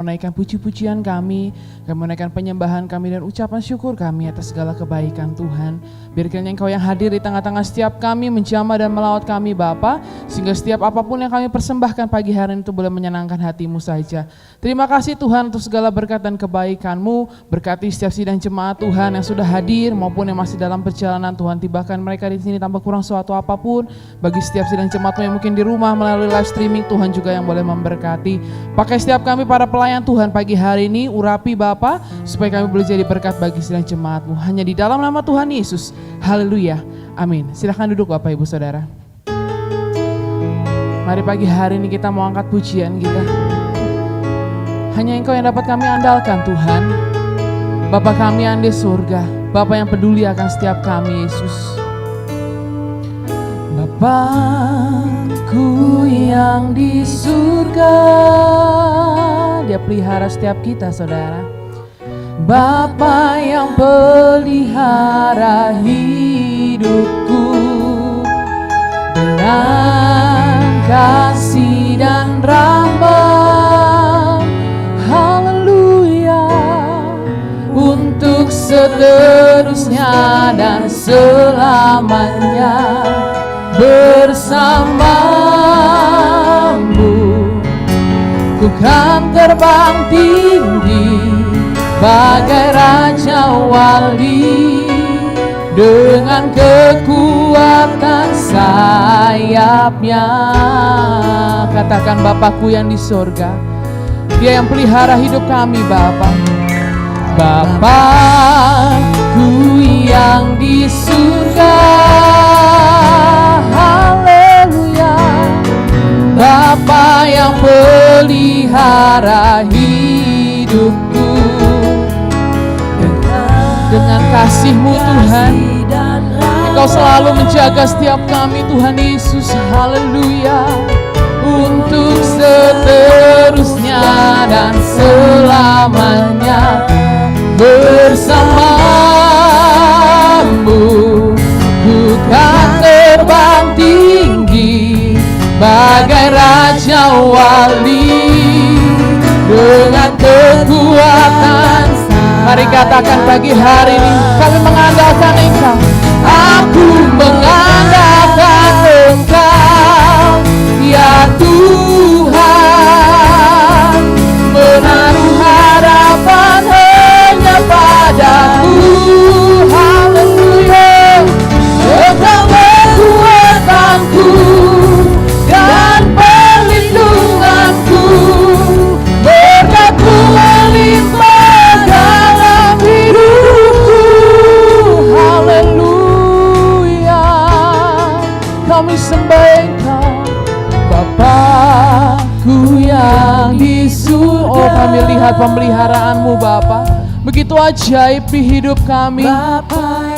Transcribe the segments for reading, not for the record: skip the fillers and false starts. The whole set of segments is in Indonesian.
menaikkan puji-pujian kami menaikkan penyembahan kami dan ucapan syukur kami atas segala kebaikan Tuhan. Biarkan Engkau yang hadir di tengah-tengah setiap kami menjamah dan melawat kami Bapa, sehingga setiap apapun yang kami persembahkan pagi hari ini itu boleh menyenangkan hati-Mu saja. Terima kasih Tuhan untuk segala berkat dan kebaikan-Mu. Berkati setiap sidang jemaat Tuhan yang sudah hadir maupun yang masih dalam perjalanan Tuhan. Tibakan mereka di sini tanpa kurang suatu apapun. Bagi setiap sidang jemaat-Mu yang mungkin di rumah melalui live streaming, Tuhan juga yang boleh memberkati. Pakai setiap kami para pelayan Tuhan pagi hari ini, urapi Bapa, supaya kami boleh jadi berkat bagi sidang jemaat-Mu. Hanya di dalam nama Tuhan Yesus. Haleluya. Amin. Silakan duduk Bapak Ibu Saudara. Mari pagi hari ini kita mau angkat pujian kita. Hanya Engkau yang dapat kami andalkan Tuhan. Bapa kami yang di surga, Bapa yang peduli akan setiap kami Yesus. Bapakku yang di surga, Dia pelihara setiap kita saudara. Bapa yang pelihara hidupku dengan kasih dan rahmat. Haleluya. Untuk seterusnya dan selamanya bersamamu. Ku kan terbang tinggi bagai Raja Wali dengan kekuatan sayapnya. Katakan Bapakku yang di surga, Dia yang pelihara hidup kami Bapa. Bapakku yang di surga, haleluya. Bapa yang pelihara hidupku dengan kasih-Mu Tuhan. Engkau selalu menjaga setiap kami Tuhan Yesus, haleluya. Untuk seterusnya dan selamanya bersamamu. Bukan terbang tinggi bagai Raja Wali dengan kekuatan. Mari katakan pagi hari ini, kami mengandalkan Engkau. Aku mengandalkan Engkau, ya Tuhan. Menaruh harapan hanya padamu, haleluya. Engkau kekuatanku dan perlindunganku, berkat-Mu melimpah dalam hidupku, haleluya. Kami sembah Engkau, Bapakku yang di surga. Oh, kami lihat pemeliharaan-Mu Bapa, begitu ajaib di hidup kami.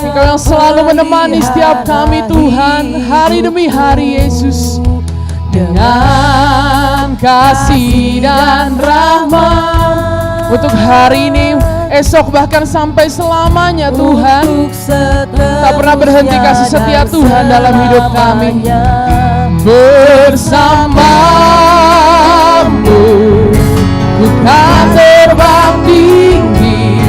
Engkau yang selalu menemani setiap kami Tuhan, hari demi hari Yesus. Dengan kasih dan rahmat untuk hari ini, esok bahkan sampai selamanya Tuhan. Tak pernah berhenti kasih setia Tuhan dalam hidup kami. Bersamamu bukan terbang tinggi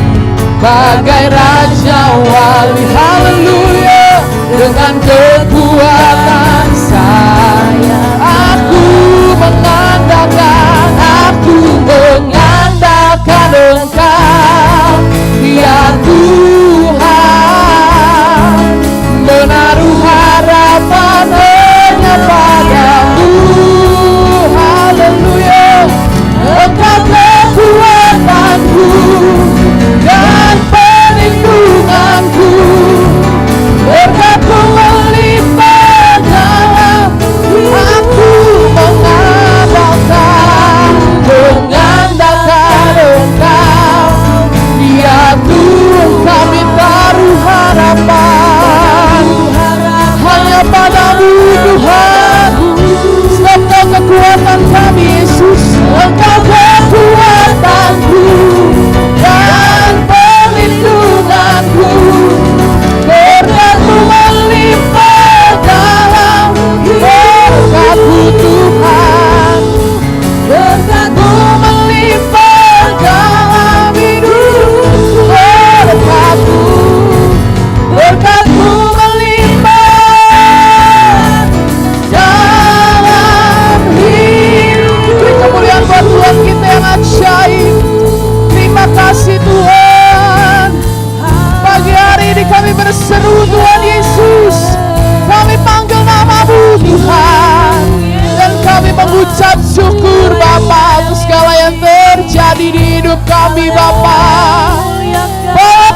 bagai Raja Wali, haleluya. Dengan kekuatan saya aku mengandalkan Engkau, ya Tuhan. Menaruh harapan hanya padamu, haleluya. Engkau kekuatanku dan perlindunganku, berkat-Mu melimpah terjadi di hidup kami Bapa.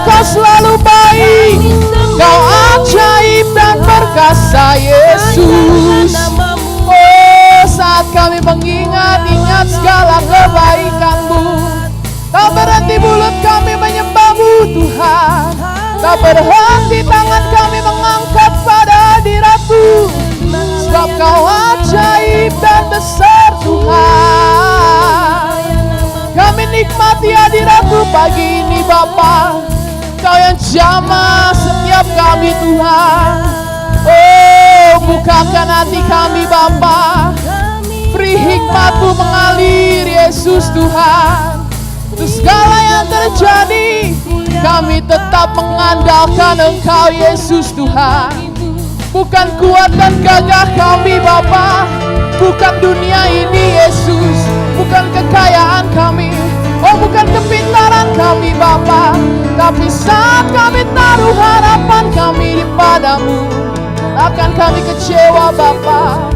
Kau selalu baik, Kau ajaib dan perkasa Yesus. Oh, saat kami mengingat-ingat segala kebaikan-Mu, tak berhenti mulut kami menyembah-Mu Tuhan. Tak berhenti tangan kami mengangkat pada hadirat-Mu, sebab Kau ajaib dan besar Tuhan. Kami nikmati hadirat-Mu pagi ini Bapa. Kau yang jamah setiap kami Tuhan. Oh, bukakan hati kami Bapa. Beri hikmat-Mu mengalir Yesus Tuhan. Untuk segala yang terjadi, kami tetap mengandalkan Engkau Yesus Tuhan. Bukan kuat dan gagah kami Bapa, bukan dunia ini Yesus, bukan kekayaan kami, oh bukan kepintaran kami Bapa, tapi saat kami taruh harapan kami di padamu, akan kami kecewa Bapa,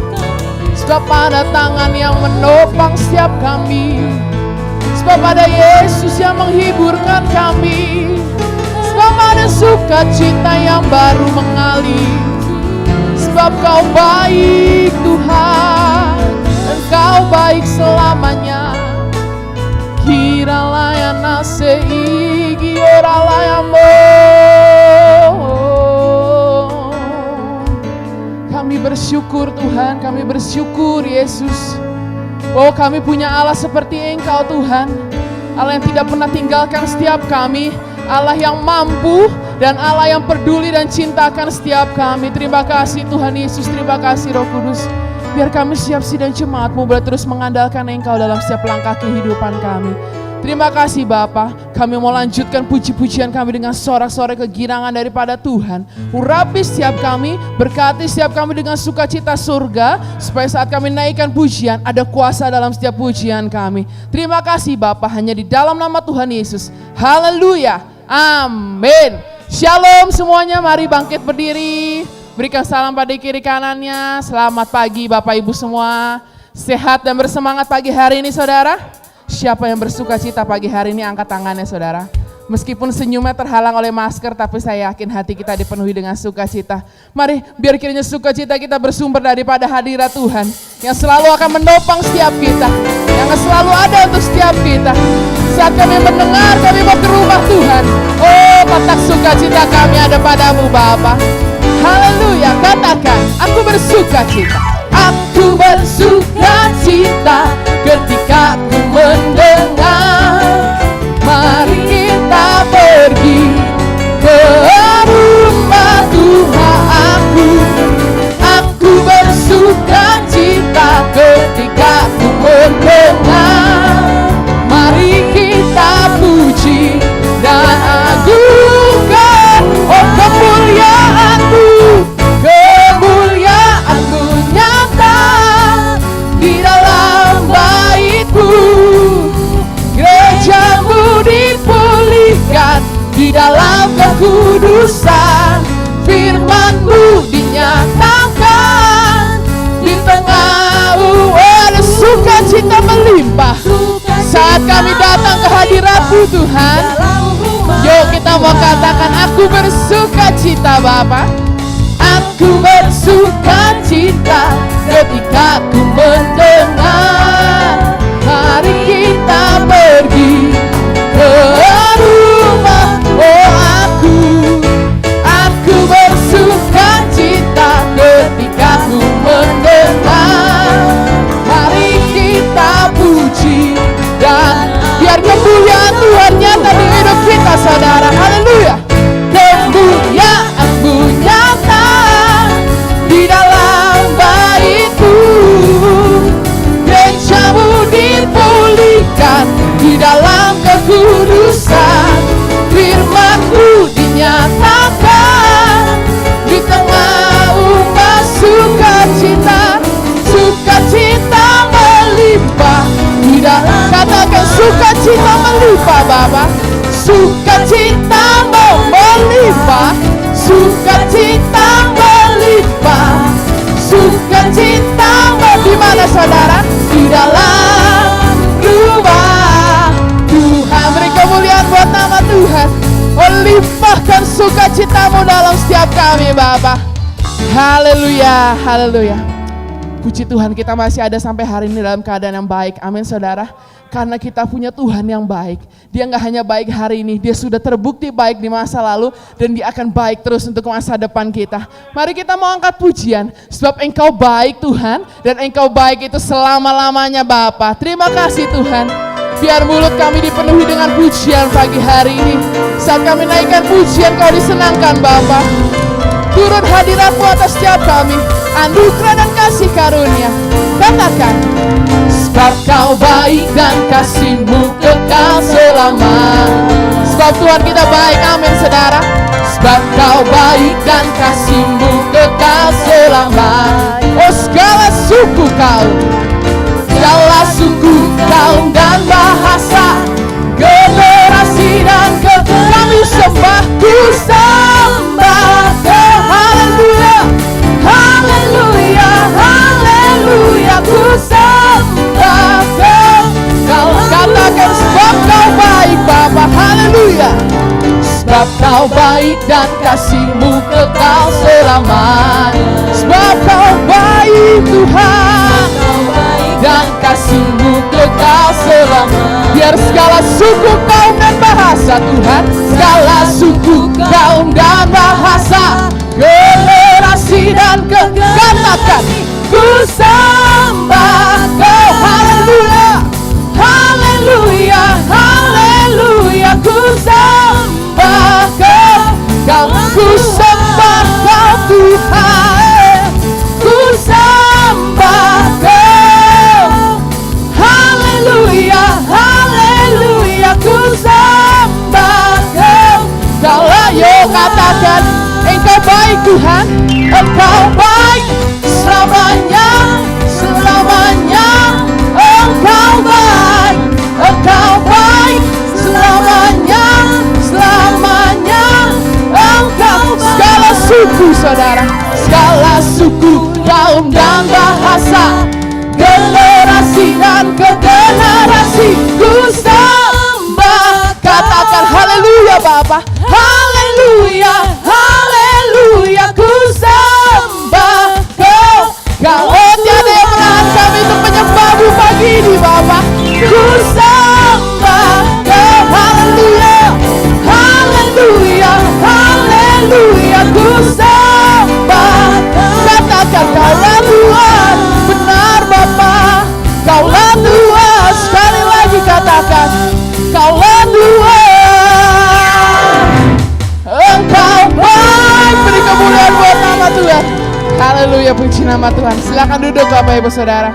sebab ada tangan yang menopang setiap kami, sebab ada Yesus yang menghiburkan kami, sebab ada sukacita yang baru mengalir, sebab Kau baik Tuhan, dan Kau baik selamanya. Kiralah yang nasei, kiralah yang Kami bersyukur Tuhan, kami bersyukur Yesus. Oh, kami punya Allah seperti Engkau Tuhan, Allah yang tidak pernah tinggalkan setiap kami, Allah yang mampu dan Allah yang peduli dan cintakan setiap kami. Terima kasih Tuhan Yesus, terima kasih Roh Kudus. Biar kami siap-si dan jemaat-Mu boleh terus mengandalkan Engkau dalam setiap langkah kehidupan kami. Terima kasih Bapa, kami mau lanjutkan puji-pujian kami dengan sorak-sorai kegirangan daripada Tuhan. Urapi setiap kami, berkati setiap kami dengan sukacita surga, supaya saat kami naikkan pujian, ada kuasa dalam setiap pujian kami. Terima kasih Bapa, hanya di dalam nama Tuhan Yesus. Haleluya, amin. Shalom semuanya, mari bangkit berdiri. Berikan salam pada kiri kanannya. Selamat pagi Bapak Ibu semua. Sehat dan bersemangat pagi hari ini saudara. Siapa yang bersuka cita pagi hari ini angkat tangannya saudara. Meskipun senyumnya terhalang oleh masker, tapi saya yakin hati kita dipenuhi dengan sukacita. Mari biar kiranya sukacita kita bersumber daripada hadirat Tuhan yang selalu akan menopang setiap kita, yang selalu ada untuk setiap kita. Saat kami mendengar kami mau ke rumah Tuhan, oh letak sukacita kami ada padamu Bapa. Haleluya, katakan aku bersukacita. Aku bersukacita ketika ku mendengar. Mari kita pergi ke rumah Tuhan aku. Aku bersukacita ketika ku mendengar. Mari kita puji dan agungkan oh kemuliaan-Mu. Kemuliaan-Mu nyata di dalam bait-Mu. Gereja-Mu dipulihkan di dalam kekudusan. Firman-Mu dinyatakan di tengah ada sukacita melimpah. Saat kami datang ke hadirat-Mu Tuhan, yuk kita mau katakan aku bersukacita Bapa. Aku bersukacita ketika ku mendengar. Mari kita pergi ke rumah oh aku. Aku bersukacita ketika ku mendengar. Mari kita puji dan biar kemuliaan Tuhan nyata di hidup kita saudara. Haleluya. Kemuliaan-Mu nyata di dalam bait-Mu. Gereja-Mu dipulihkan di dalam kekudusan. Firman-Mu dinyatakan di tengah umat sukacita. Sukacita melimpah di dalam, katakan sukacita melimpah Bapa. Sukacita melimpah. Sukacita melimpah. Sukacita di mana saudara? Di dalam rumah limpahkan sukacitamu dalam setiap kami Bapa. Haleluya, haleluya. Puji Tuhan, kita masih ada sampai hari ini dalam keadaan yang baik. Amin saudara. Karena kita punya Tuhan yang baik. Dia gak hanya baik hari ini, dia sudah terbukti baik di masa lalu, dan dia akan baik terus untuk masa depan kita. Mari kita mau angkat pujian, sebab Engkau baik Tuhan, dan Engkau baik itu selama-lamanya Bapa. Terima kasih Tuhan. Biar mulut kami dipenuhi dengan pujian pagi hari ini. Saat kami naikkan pujian, Kau disenangkan Bapa. Turun hadirat-Mu atas setiap kami, anugerah dan kasih karunia. Katakan, sebab Kau baik dan kasih-Mu kekal selama. Sebab Tuhan kita baik, amin saudara. Sebab Kau baik dan kasih-Mu kekal selama. Oh segala suku kaum, segala suku kaum dan bahasa, generasi dan kami sembah, ku sembah Kau. Haleluya, haleluya, haleluya, ku sembah Kau. Kau katakan sebab Kau baik Bapa, haleluya. Sebab Kau baik dan kasih-Mu kekal selamanya. Sebab Kau baik Tuhan, dan kasih-Mu kekal selamanya. Biar segala suku kaum dan bahasa Tuhan, segala suku kaum dan bahasa, generasi dan katakan, ku sembah Kau. Haleluya, haleluya, haleluya, ku sembah Kau. Ku sembah Kau Tuhan, ku sembah Kau. Haleluya, haleluya, ku sembah Kau. Kau ayo katakan, Engkau baik Tuhan, Engkau baik selamanya, selamanya. Engkau baik, Engkau baik selamanya, selamanya. Engkau segala suku saudara, segala suku kaum dan bahasa, generasi dan generasi, ku sembah. Katakan haleluya Bapa, haleluya, haleluya, ku sembah Kau. Kalau tiada yang menahan kami untuk menyembah-Mu pagi ini Bapa, ku sembah Kau. Haleluya, haleluya, haleluya, ku sembah Kau. Katakan Kaulah Tuhan, benar Bapa, Kaulah Tuhan. Sekali lagi katakan, Kaulah Tuhan. Engkau baik, beri kemuliaan buat nama Tuhan. Haleluya, puji nama Tuhan. Silakan duduk Bapak Ibu Saudara.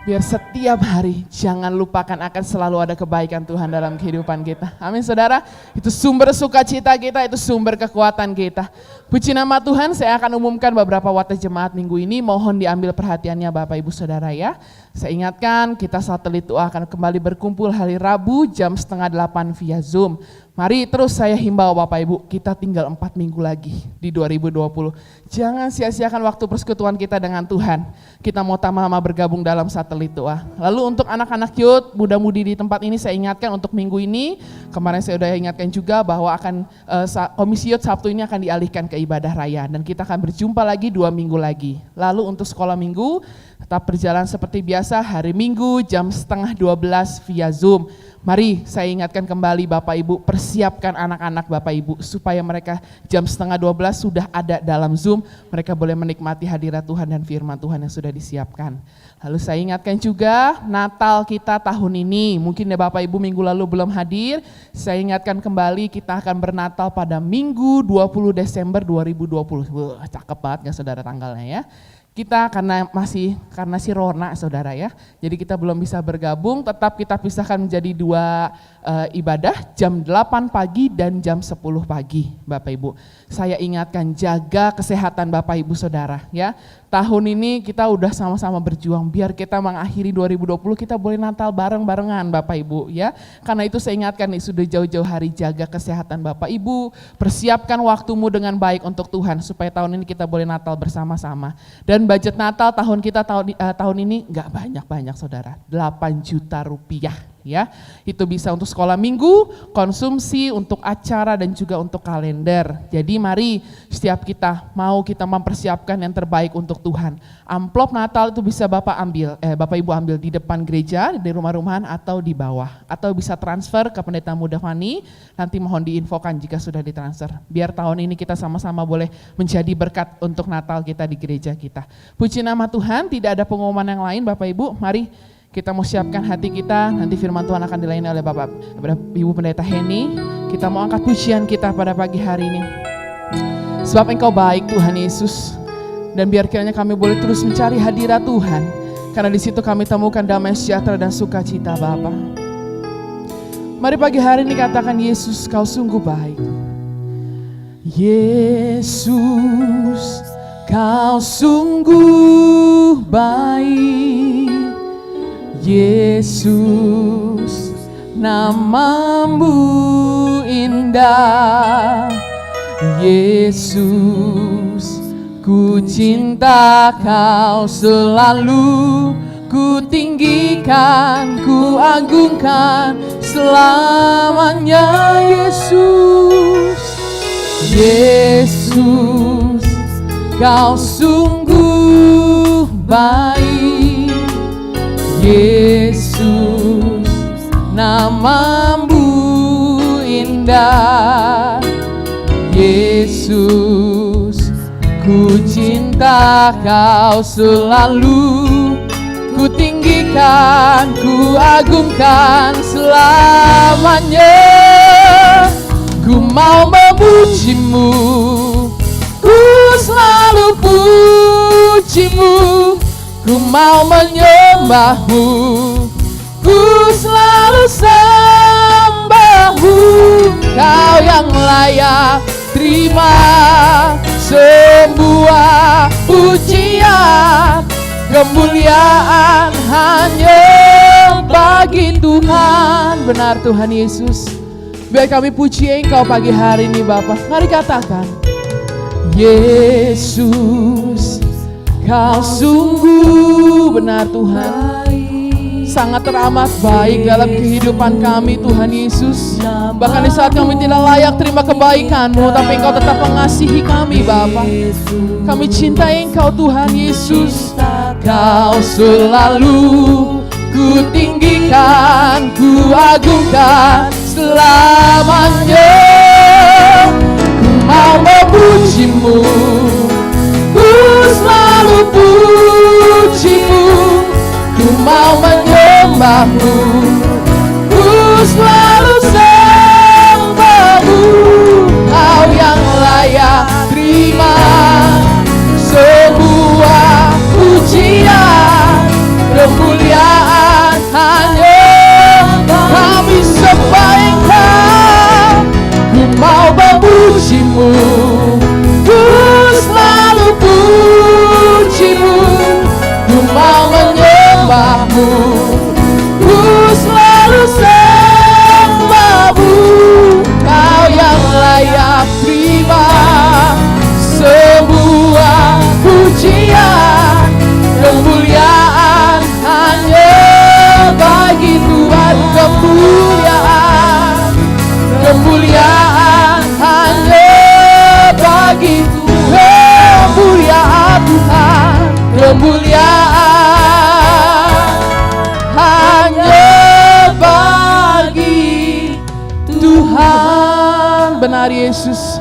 Biar setiap hari jangan lupakan akan selalu ada kebaikan Tuhan dalam kehidupan kita. Amin saudara. Itu sumber sukacita kita, itu sumber kekuatan kita. Puji nama Tuhan, saya akan umumkan beberapa waktu jemaat minggu ini. Mohon diambil perhatiannya Bapak Ibu Saudara ya. Saya ingatkan kita satelit doa akan kembali berkumpul hari Rabu jam 7:30 via Zoom. Mari terus saya himbau Bapak Ibu, kita tinggal 4 minggu lagi di 2020. Jangan sia-siakan waktu persekutuan kita dengan Tuhan. Kita mau sama-sama bergabung dalam satelit doa. Lalu untuk anak-anak youth, muda-mudi di tempat ini saya ingatkan untuk minggu ini, kemarin saya sudah ingatkan juga bahwa akan komisi youth Sabtu ini akan dialihkan ke ibadah raya. Dan kita akan berjumpa lagi 2 minggu lagi. Lalu untuk sekolah minggu, tetap berjalan seperti biasa hari Minggu jam 11:30 via Zoom. Mari saya ingatkan kembali Bapak Ibu, persiapkan anak-anak Bapak Ibu supaya mereka jam 11:30 sudah ada dalam Zoom, mereka boleh menikmati hadirat Tuhan dan firman Tuhan yang sudah disiapkan. Lalu saya ingatkan juga Natal kita tahun ini, mungkin ya Bapak Ibu minggu lalu belum hadir, saya ingatkan kembali kita akan bernatal pada Minggu 20 Desember 2020. Wah, cakep banget gak saudara tanggalnya ya. Kita karena si Rona saudara ya, jadi kita belum bisa bergabung, tetap kita pisahkan menjadi 2 ibadah, jam 8 pagi dan jam 10 pagi Bapak Ibu. Saya ingatkan jaga kesehatan Bapak Ibu Saudara ya. Tahun ini kita udah sama-sama berjuang biar kita mengakhiri 2020 kita boleh Natal bareng-barengan Bapak Ibu ya. Karena itu saya ingatkan nih sudah jauh-jauh hari jaga kesehatan Bapak Ibu, persiapkan waktumu dengan baik untuk Tuhan supaya tahun ini kita boleh Natal bersama-sama. Dan budget Natal tahun kita tahun ini nggak banyak-banyak saudara, 8 juta rupiah ya. Itu bisa untuk sekolah minggu, konsumsi, untuk acara dan juga untuk kalender. Jadi mari setiap kita mempersiapkan yang terbaik untuk Tuhan. Amplop Natal itu bisa Bapak Ibu ambil di depan gereja, di rumah-rumahan atau di bawah. Atau bisa transfer ke Pendeta Muda Fani, nanti mohon diinfokan jika sudah ditransfer. Biar tahun ini kita sama-sama boleh menjadi berkat untuk Natal kita di gereja kita. Puji nama Tuhan, tidak ada pengumuman yang lain Bapak Ibu, mari kita mau siapkan hati kita, nanti firman Tuhan akan dilayani oleh Ibu Pendeta Heni. Kita mau angkat pujian kita pada pagi hari ini. Sebab Engkau baik Tuhan Yesus, dan biar kiranya kami boleh terus mencari hadirat Tuhan, karena di situ kami temukan damai sejahtera dan sukacita Bapa. Mari pagi hari ini katakan, Yesus Kau sungguh baik. Yesus Kau sungguh baik. Yesus, namamu indah. Yesus, ku cinta Kau selalu. Ku tinggikan, ku agungkan selamanya Yesus. Yesus, Kau sungguh baik. Yesus, namamu indah. Yesus, ku cinta Kau selalu. Ku tinggikan, ku agungkan selamanya. Ku mau memuji-Mu, ku selalu puji-Mu. Ku mau menyembah-Mu, ku selalu sembah-Mu. Kau yang layak terima semua pujian, kemuliaan hanya bagi Tuhan. Benar Tuhan Yesus, biar kami puji Engkau pagi hari ini Bapa. Mari katakan, Yesus, Kau sungguh benar Tuhan, sangat teramat baik dalam kehidupan kami Tuhan Yesus. Bahkan di saat kami tidak layak terima kebaikan-Mu, tapi Engkau tetap mengasihi kami Bapa. Kami cintai Engkau Tuhan Yesus. Kau selalu ku tinggikan, ku agungkan selamanya. Ku mau memuji-Mu, ku selalu puji-Mu. Ku mau menyembah-Mu, ku selalu sembah-Mu. Kau yang layak terima semua pujian, kemuliaan hanya kami sembah Engkau. Ku mau memuji-Mu, ku selalu puji-Mu. Ku mau menyembah-Mu, ku selalu sembah-Mu. Kau yang layak terima semua pujian, kemuliaan hanya bagi Tuhan. Kemuliaan hanya bagi Tuhan. Kemuliaan Tuhan, kemuliaan hanya bagi Tuhan. Benar Yesus,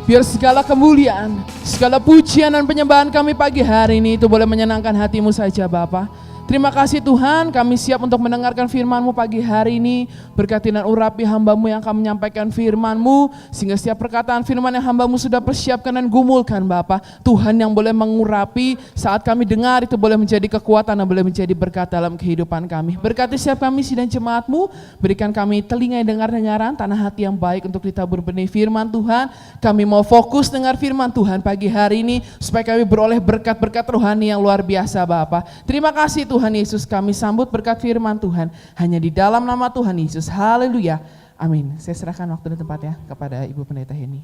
biar segala kemuliaan, segala pujian dan penyembahan kami pagi hari ini itu boleh menyenangkan hati-Mu saja Bapa. Terima kasih Tuhan, kami siap untuk mendengarkan firman-Mu pagi hari ini. Berkati dan urapi hamba-Mu yang akan menyampaikan firman-Mu, sehingga setiap perkataan firman yang hamba-Mu sudah persiapkan dan gumulkan Bapa, Tuhan yang boleh mengurapi saat kami dengar itu boleh menjadi kekuatan dan boleh menjadi berkat dalam kehidupan kami. Berkati setiap kami dan jemaat-Mu, berikan kami telinga yang dengar-dengaran, tanah hati yang baik untuk ditabur benih firman Tuhan. Kami mau fokus dengar firman Tuhan pagi hari ini, supaya kami beroleh berkat-berkat rohani yang luar biasa Bapa. Terima kasih Tuhan Yesus, kami sambut berkat firman Tuhan hanya di dalam nama Tuhan Yesus. Haleluya, amin. Saya serahkan waktu dan tempat ya kepada Ibu Pendeta Heni.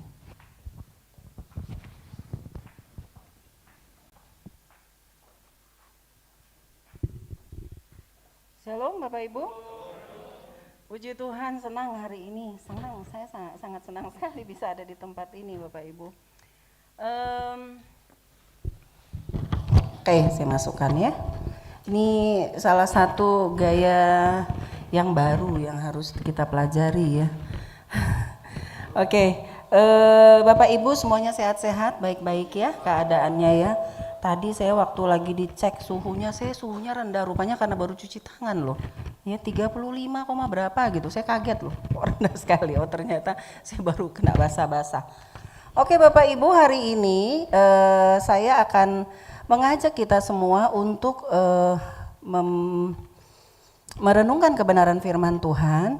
Shalom Bapak Ibu. Puji Tuhan, senang hari ini. Saya sangat senang sekali bisa ada di tempat ini, Bapak Ibu. Oke, saya masukkan ya. Ini salah satu gaya yang baru yang harus kita pelajari ya. Oke, Bapak Ibu semuanya sehat-sehat, baik-baik ya keadaannya ya. Tadi saya waktu lagi dicek suhunya rendah rupanya karena baru cuci tangan loh. Ya 35, berapa gitu. Saya kaget loh, kok rendah sekali. Oh ternyata saya baru kena basah-basah. Oke Bapak Ibu, hari ini saya akan mengajak kita semua untuk merenungkan kebenaran firman Tuhan.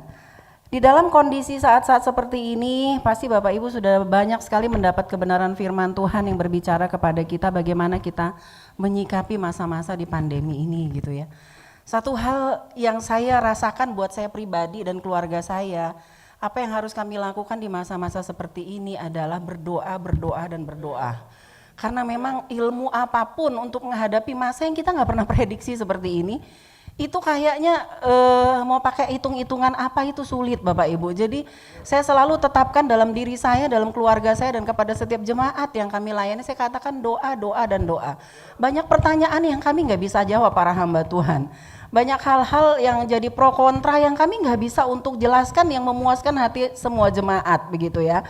Di dalam kondisi saat-saat seperti ini, pasti Bapak Ibu sudah banyak sekali mendapat kebenaran firman Tuhan yang berbicara kepada kita bagaimana kita menyikapi masa-masa di pandemi ini gitu ya. Satu hal yang saya rasakan buat saya pribadi dan keluarga saya, apa yang harus kami lakukan di masa-masa seperti ini adalah berdoa, dan berdoa. Karena memang ilmu apapun untuk menghadapi masa yang kita nggak pernah prediksi seperti ini, itu kayaknya mau pakai hitung-hitungan apa itu sulit Bapak Ibu. Jadi saya selalu tetapkan dalam diri saya, dalam keluarga saya dan kepada setiap jemaat yang kami layani, saya katakan doa, dan doa. Banyak pertanyaan yang kami nggak bisa jawab para hamba Tuhan. Banyak hal-hal yang jadi pro kontra yang kami nggak bisa untuk jelaskan yang memuaskan hati semua jemaat begitu ya.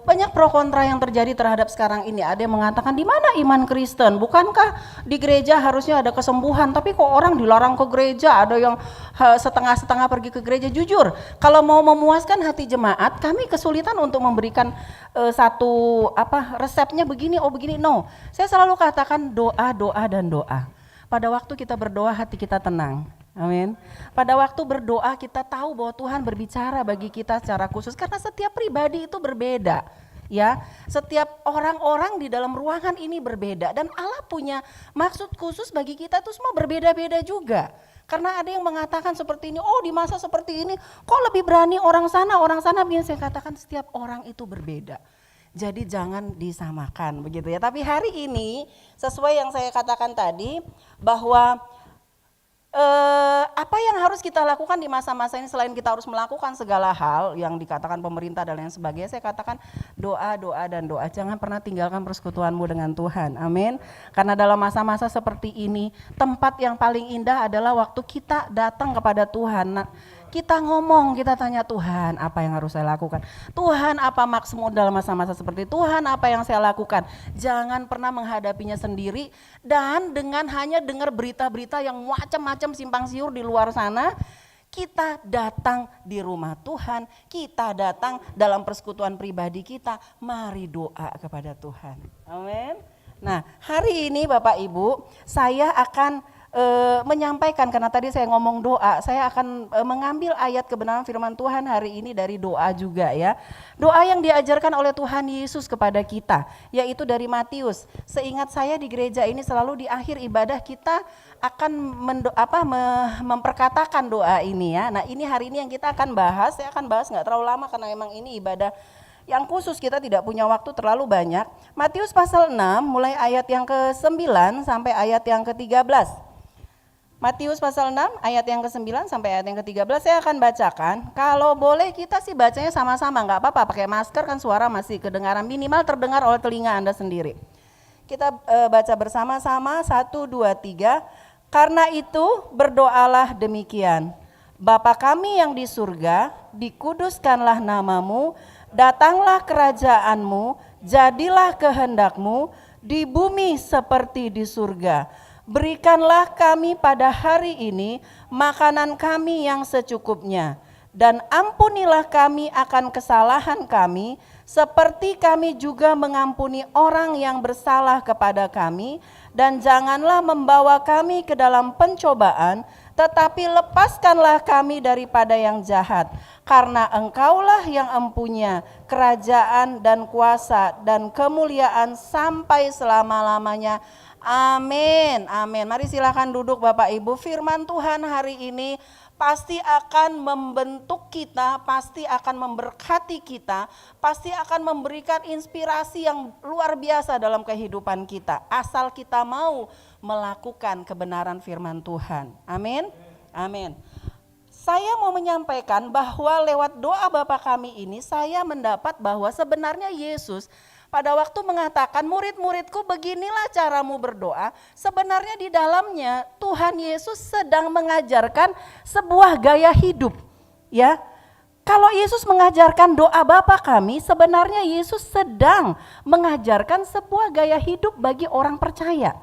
Banyak pro kontra yang terjadi terhadap sekarang ini. Ada yang mengatakan di mana iman Kristen? Bukankah di gereja harusnya ada kesembuhan? Tapi kok orang dilarang ke gereja? Ada yang setengah-setengah pergi ke gereja. Jujur, kalau mau memuaskan hati jemaat, kami kesulitan untuk memberikan satu resepnya begini, begini. No, saya selalu katakan doa, dan doa. Pada waktu kita berdoa hati kita tenang, amin. Pada waktu berdoa kita tahu bahwa Tuhan berbicara bagi kita secara khusus karena setiap pribadi itu berbeda. Ya, setiap orang-orang di dalam ruangan ini berbeda dan Allah punya maksud khusus bagi kita itu semua berbeda-beda juga. Karena ada yang mengatakan seperti ini, oh di masa seperti ini kok lebih berani orang sana begini. Saya katakan setiap orang itu berbeda. Jadi jangan disamakan begitu ya. Tapi hari ini sesuai yang saya katakan tadi bahwa apa yang harus kita lakukan di masa-masa ini selain kita harus melakukan segala hal yang dikatakan pemerintah dan lain sebagainya, saya katakan doa, dan doa. Jangan pernah tinggalkan persekutuanmu dengan Tuhan, amin. Karena dalam masa-masa seperti ini tempat yang paling indah adalah waktu kita datang kepada Tuhan. Nah, kita ngomong, kita tanya Tuhan apa yang harus saya lakukan, Tuhan apa maksudmu dalam masa-masa seperti itu? Tuhan apa yang saya lakukan. Jangan pernah menghadapinya sendiri dan dengan hanya dengar berita-berita yang macam-macam simpang siur di luar sana. Kita datang di rumah Tuhan, kita datang dalam persekutuan pribadi kita, mari doa kepada Tuhan, amin. Nah hari ini Bapak Ibu saya akan menyampaikan, karena tadi saya ngomong doa, saya akan mengambil ayat kebenaran firman Tuhan hari ini dari doa juga ya. Doa yang diajarkan oleh Tuhan Yesus kepada kita, yaitu dari Matius. Seingat saya di gereja ini selalu di akhir ibadah kita akan memperkatakan doa ini ya. Nah ini hari ini yang kita akan bahas, saya akan bahas gak terlalu lama karena memang ini ibadah yang khusus, kita tidak punya waktu terlalu banyak. Matius pasal 6 mulai ayat yang ke-9 sampai ayat yang ke-13. Matius pasal 6 ayat yang ke-9 sampai ayat yang ke-13 saya akan bacakan. Kalau boleh kita sih bacanya sama-sama, gak apa-apa pakai masker kan suara masih kedengaran, minimal terdengar oleh telinga Anda sendiri. Kita baca bersama-sama 1, 2, 3. Karena itu berdoalah demikian. Bapa kami yang di surga, dikuduskanlah namamu, datanglah kerajaanmu, jadilah kehendakmu di bumi seperti di surga. Berikanlah kami pada hari ini makanan kami yang secukupnya, dan ampunilah kami akan kesalahan kami, seperti kami juga mengampuni orang yang bersalah kepada kami, dan janganlah membawa kami ke dalam pencobaan, tetapi lepaskanlah kami daripada yang jahat, karena Engkaulah yang empunya kerajaan dan kuasa dan kemuliaan sampai selama-lamanya. Amin, amin. Mari silakan duduk Bapak Ibu. Firman Tuhan hari ini pasti akan membentuk kita, pasti akan memberkati kita, pasti akan memberikan inspirasi yang luar biasa dalam kehidupan kita. Asal kita mau melakukan kebenaran firman Tuhan. Amin, amin. Saya mau menyampaikan bahwa lewat doa Bapa kami ini saya mendapat bahwa sebenarnya Yesus pada waktu mengatakan murid-muridku beginilah caramu berdoa, sebenarnya di dalamnya Tuhan Yesus sedang mengajarkan sebuah gaya hidup. Ya, kalau Yesus mengajarkan doa Bapa kami, sebenarnya Yesus sedang mengajarkan sebuah gaya hidup bagi orang percaya.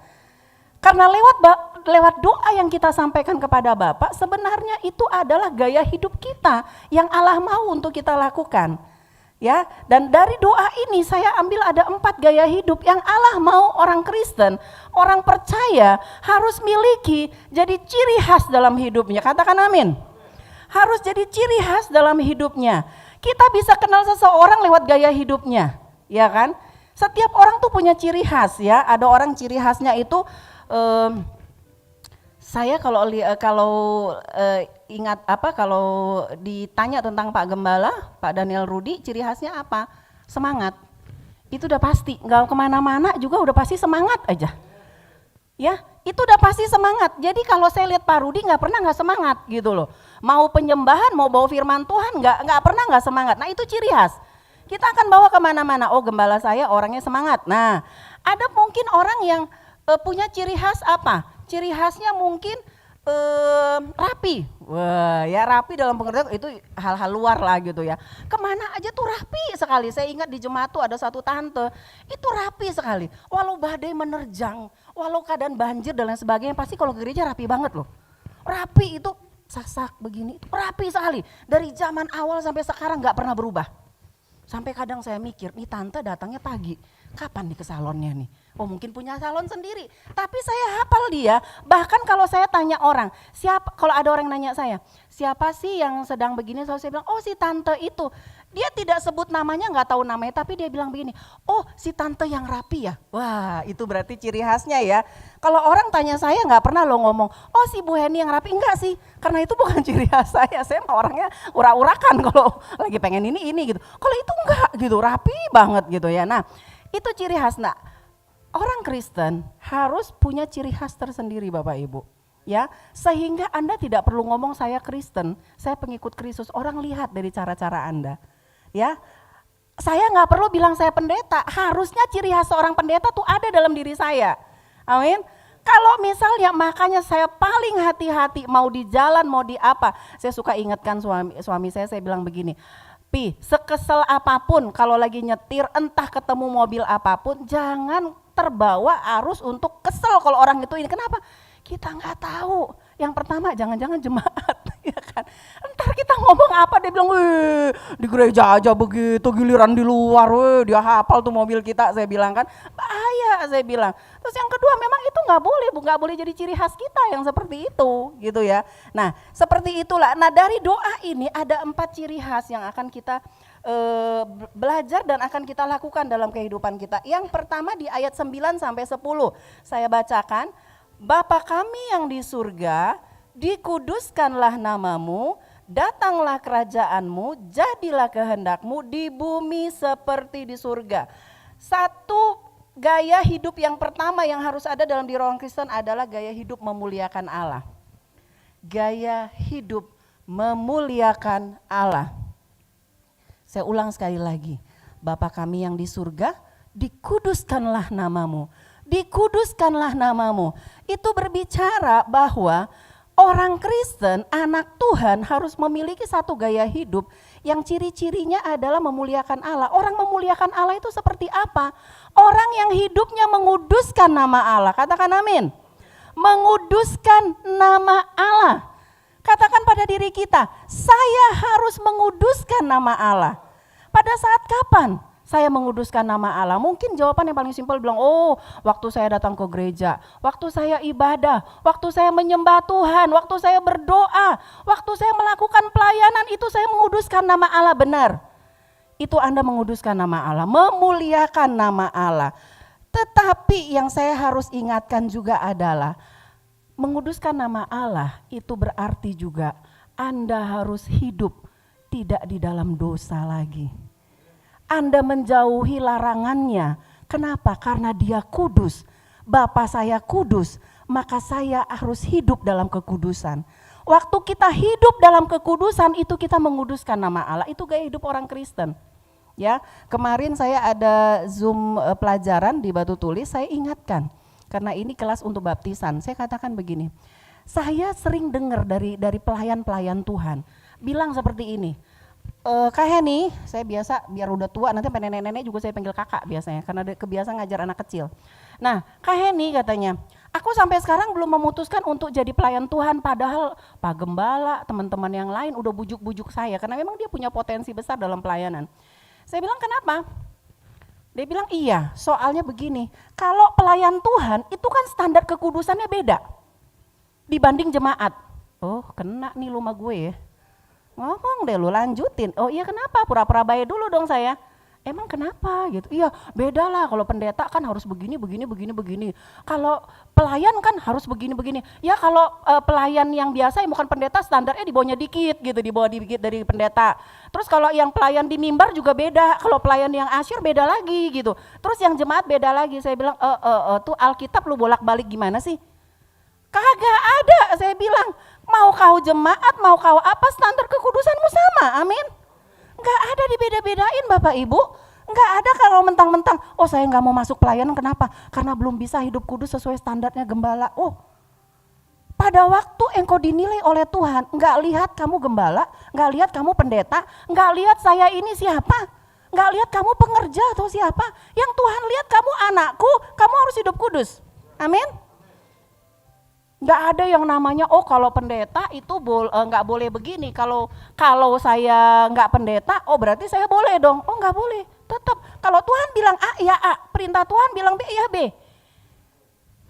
Karena lewat doa yang kita sampaikan kepada Bapa, sebenarnya itu adalah gaya hidup kita yang Allah mau untuk kita lakukan. Ya, dan dari doa ini saya ambil ada 4 gaya hidup yang Allah mau orang Kristen, orang percaya harus miliki jadi ciri khas dalam hidupnya. Katakan amin. Harus jadi ciri khas dalam hidupnya. Kita bisa kenal seseorang lewat gaya hidupnya, ya kan? Setiap orang tuh punya ciri khas ya. Ada orang ciri khasnya itu saya ingat kalau ditanya tentang Pak Gembala, Pak Daniel Rudi, ciri khasnya apa? Semangat. Itu udah pasti, nggak kemana-mana juga udah pasti semangat aja. Ya, itu udah pasti semangat. Jadi kalau saya lihat Pak Rudi nggak pernah nggak semangat gitu loh. Mau penyembahan, mau bawa firman Tuhan, nggak pernah nggak semangat. Nah itu ciri khas. Kita akan bawa kemana-mana. Oh gembala saya orangnya semangat. Nah ada mungkin orang yang punya ciri khas apa? Ciri khasnya mungkin rapi. Wah ya rapi dalam pengertian itu hal-hal luar lah gitu ya. Kemana aja tuh rapi sekali. Saya ingat di jemaat tuh ada satu tante, itu rapi sekali. Walau badai menerjang, walau keadaan banjir dan lain sebagainya, pasti kalau ke gereja rapi banget loh. Rapi itu sasak begini, rapi sekali. Dari zaman awal sampai sekarang gak pernah berubah. Sampai kadang saya mikir, nih tante datangnya pagi, kapan nih ke salonnya nih? Oh mungkin punya salon sendiri, tapi saya hafal dia. Bahkan kalau saya tanya orang, kalau ada orang nanya saya, siapa sih yang sedang begini? Saya bilang, oh si tante itu. Dia tidak sebut namanya, nggak tahu namanya, tapi dia bilang begini, oh si tante yang rapi ya. Wah itu berarti ciri khasnya ya. Kalau orang tanya saya nggak pernah lo ngomong, oh si Bu Heni yang rapi, enggak sih. Karena itu bukan ciri khas saya mah orangnya urak-urakan kalau lagi pengen ini gitu. Kalau itu enggak gitu, rapi banget gitu ya. Nah itu ciri khas. Nah orang Kristen harus punya ciri khas tersendiri Bapak Ibu. Ya, sehingga Anda tidak perlu ngomong saya Kristen, saya pengikut Kristus. Orang lihat dari cara-cara Anda. Ya, saya nggak perlu bilang saya pendeta, harusnya ciri khas seorang pendeta tuh ada dalam diri saya. Amin. Kalau misalnya makanya saya paling hati-hati mau di jalan mau di apa, saya suka ingatkan suami saya bilang begini, Pi, sekesel apapun kalau lagi nyetir entah ketemu mobil apapun, jangan terbawa arus untuk kesel kalau orang itu ini. Kenapa? Kita nggak tahu. Yang pertama jangan-jangan jemaat, ya kan? Entar kita ngomong apa dia bilang, weh di gereja aja begitu, giliran di luar, weh dia hafal tuh mobil kita. Saya bilang kan, bahaya saya bilang. Terus yang kedua memang itu nggak boleh jadi ciri khas kita yang seperti itu, gitu ya. Nah seperti itulah. Nah dari doa ini ada 4 ciri khas yang akan kita belajar dan akan kita lakukan dalam kehidupan kita. Yang pertama di ayat 9 sampai 10 saya bacakan. Bapa kami yang di surga, dikuduskanlah namamu, datanglah kerajaanmu, jadilah kehendakmu di bumi seperti di surga. Satu gaya hidup yang pertama yang harus ada dalam diri orang Kristen adalah gaya hidup memuliakan Allah. Gaya hidup memuliakan Allah. Saya ulang sekali lagi, Bapa kami yang di surga, dikuduskanlah namamu. Dikuduskanlah namamu. Itu berbicara bahwa orang Kristen, anak Tuhan harus memiliki satu gaya hidup yang ciri-cirinya adalah memuliakan Allah. Orang memuliakan Allah itu seperti apa? Orang yang hidupnya menguduskan nama Allah. Katakan amin. Menguduskan nama Allah. Katakan pada diri kita, saya harus menguduskan nama Allah. Pada saat kapan saya menguduskan nama Allah? Mungkin jawaban yang paling simpel bilang, oh waktu saya datang ke gereja, waktu saya ibadah, waktu saya menyembah Tuhan, waktu saya berdoa, waktu saya melakukan pelayanan, itu saya menguduskan nama Allah. Benar, itu Anda menguduskan nama Allah, memuliakan nama Allah. Tetapi yang saya harus ingatkan juga adalah, menguduskan nama Allah itu berarti juga Anda harus hidup tidak di dalam dosa lagi. Anda menjauhi larangannya. Kenapa? Karena dia kudus. Bapa saya kudus, maka saya harus hidup dalam kekudusan. Waktu kita hidup dalam kekudusan itu kita menguduskan nama Allah. Itu gaya hidup orang Kristen. Ya, kemarin saya ada Zoom pelajaran di Batu Tulis, saya ingatkan karena ini kelas untuk baptisan. Saya katakan begini, saya sering dengar dari pelayan-pelayan Tuhan bilang seperti ini. Kak Heni, saya biasa biar udah tua nanti sampai nenek-nenek juga saya panggil kakak biasanya karena kebiasaan ngajar anak kecil. Nah, Kak Heni katanya, aku sampai sekarang belum memutuskan untuk jadi pelayan Tuhan, padahal Pak Gembala, teman-teman yang lain udah bujuk-bujuk saya karena memang dia punya potensi besar dalam pelayanan. Saya bilang kenapa? Dia bilang iya, soalnya begini, kalau pelayan Tuhan itu kan standar kekudusannya beda dibanding jemaat. Oh kena nih lu sama gue ya. Ngomong deh lu lanjutin. Oh iya kenapa? Pura-pura baik dulu dong saya. Emang kenapa gitu? Iya beda lah, kalau pendeta kan harus begini. Kalau pelayan kan harus begini. Ya kalau pelayan yang biasa yang bukan pendeta standarnya di bawahnya dikit gitu, di bawah dikit dari pendeta. Terus kalau yang pelayan di mimbar juga beda, kalau pelayan yang asyir beda lagi gitu. Terus yang jemaat beda lagi. Saya bilang tuh Alkitab lu bolak-balik gimana sih? Kagak ada, saya bilang. Mau kau jemaat, mau kau apa, standar kekudusanmu sama, amin. Enggak ada dibeda-bedain Bapak Ibu. Enggak ada kalau mentang-mentang, oh saya enggak mau masuk pelayanan, kenapa? Karena belum bisa hidup kudus sesuai standarnya gembala. Oh, pada waktu engkau dinilai oleh Tuhan, enggak lihat kamu gembala, enggak lihat kamu pendeta, enggak lihat saya ini siapa, enggak lihat kamu pengerja atau siapa. Yang Tuhan lihat kamu anakku, kamu harus hidup kudus, amin. Nggak ada yang namanya oh kalau pendeta itu nggak boleh begini, kalau saya nggak pendeta oh berarti saya boleh dong. Oh nggak boleh, tetap kalau Tuhan bilang A ya A, perintah Tuhan bilang B ya B,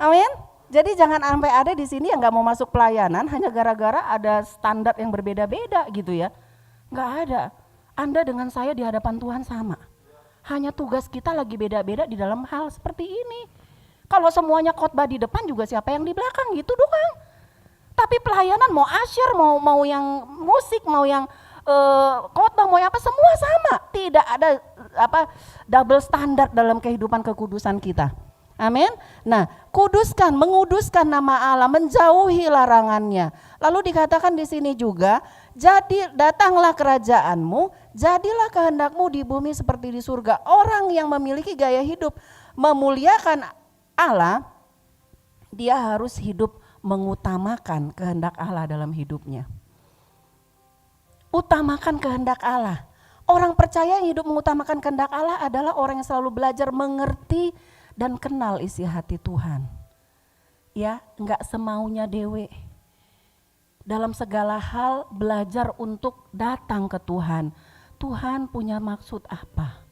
amin. Jadi jangan sampai ada di sini yang nggak mau masuk pelayanan hanya gara-gara ada standar yang berbeda-beda gitu ya. Nggak ada, Anda dengan saya di hadapan Tuhan sama, hanya tugas kita lagi beda-beda di dalam hal seperti ini. Kalau semuanya khotbah di depan juga siapa yang di belakang gitu doang. Tapi pelayanan mau asyir, mau yang musik, mau yang khotbah, mau yang apa semua sama. Tidak ada double standar dalam kehidupan kekudusan kita. Amin. Nah, kuduskan, menguduskan nama Allah, menjauhi larangannya. Lalu dikatakan di sini juga, jadi datanglah kerajaanmu, jadilah kehendakmu di bumi seperti di surga. Orang yang memiliki gaya hidup memuliakan Allah, dia harus hidup mengutamakan kehendak Allah dalam hidupnya. Utamakan kehendak Allah. Orang percaya yang hidup mengutamakan kehendak Allah adalah orang yang selalu belajar mengerti dan kenal isi hati Tuhan. Ya, enggak semaunya dewe. Dalam segala hal belajar untuk datang ke Tuhan. Tuhan punya maksud apa?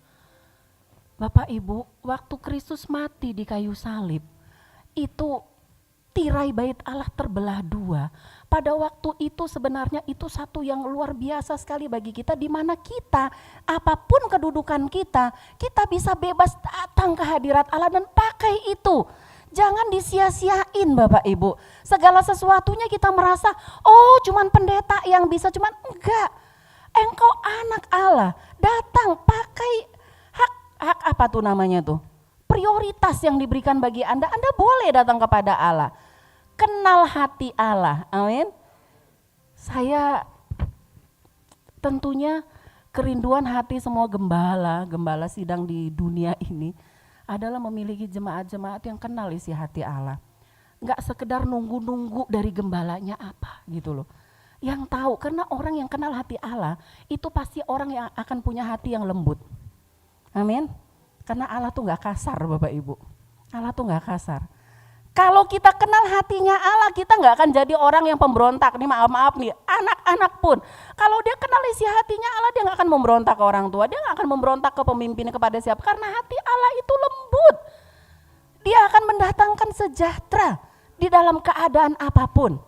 Bapak Ibu, waktu Kristus mati di kayu salib, itu tirai bait Allah terbelah dua. Pada waktu itu sebenarnya itu satu yang luar biasa sekali bagi kita, di mana kita, apapun kedudukan kita bisa bebas datang ke hadirat Allah dan pakai itu. Jangan disia-siain Bapak Ibu. Segala sesuatunya kita merasa, oh cuman pendeta yang bisa, cuman enggak. Engkau anak Allah, datang pakai hak apa tuh namanya tuh? Prioritas yang diberikan bagi Anda boleh datang kepada Allah. Kenal hati Allah, amin. Saya tentunya kerinduan hati semua gembala sidang di dunia ini adalah memiliki jemaat-jemaat yang kenal isi hati Allah. Enggak sekedar nunggu-nunggu dari gembalanya apa gitu loh. Yang tahu, karena orang yang kenal hati Allah itu pasti orang yang akan punya hati yang lembut. Amin. Karena Allah tuh gak kasar Bapak Ibu. Allah tuh gak kasar. Kalau kita kenal hatinya Allah, kita gak akan jadi orang yang pemberontak. Nih maaf nih, anak-anak pun. Kalau dia kenal isi hatinya Allah, dia gak akan memberontak ke orang tua. Dia gak akan memberontak ke pemimpinnya, kepada siapa. Karena hati Allah itu lembut. Dia akan mendatangkan sejahtera di dalam keadaan apapun.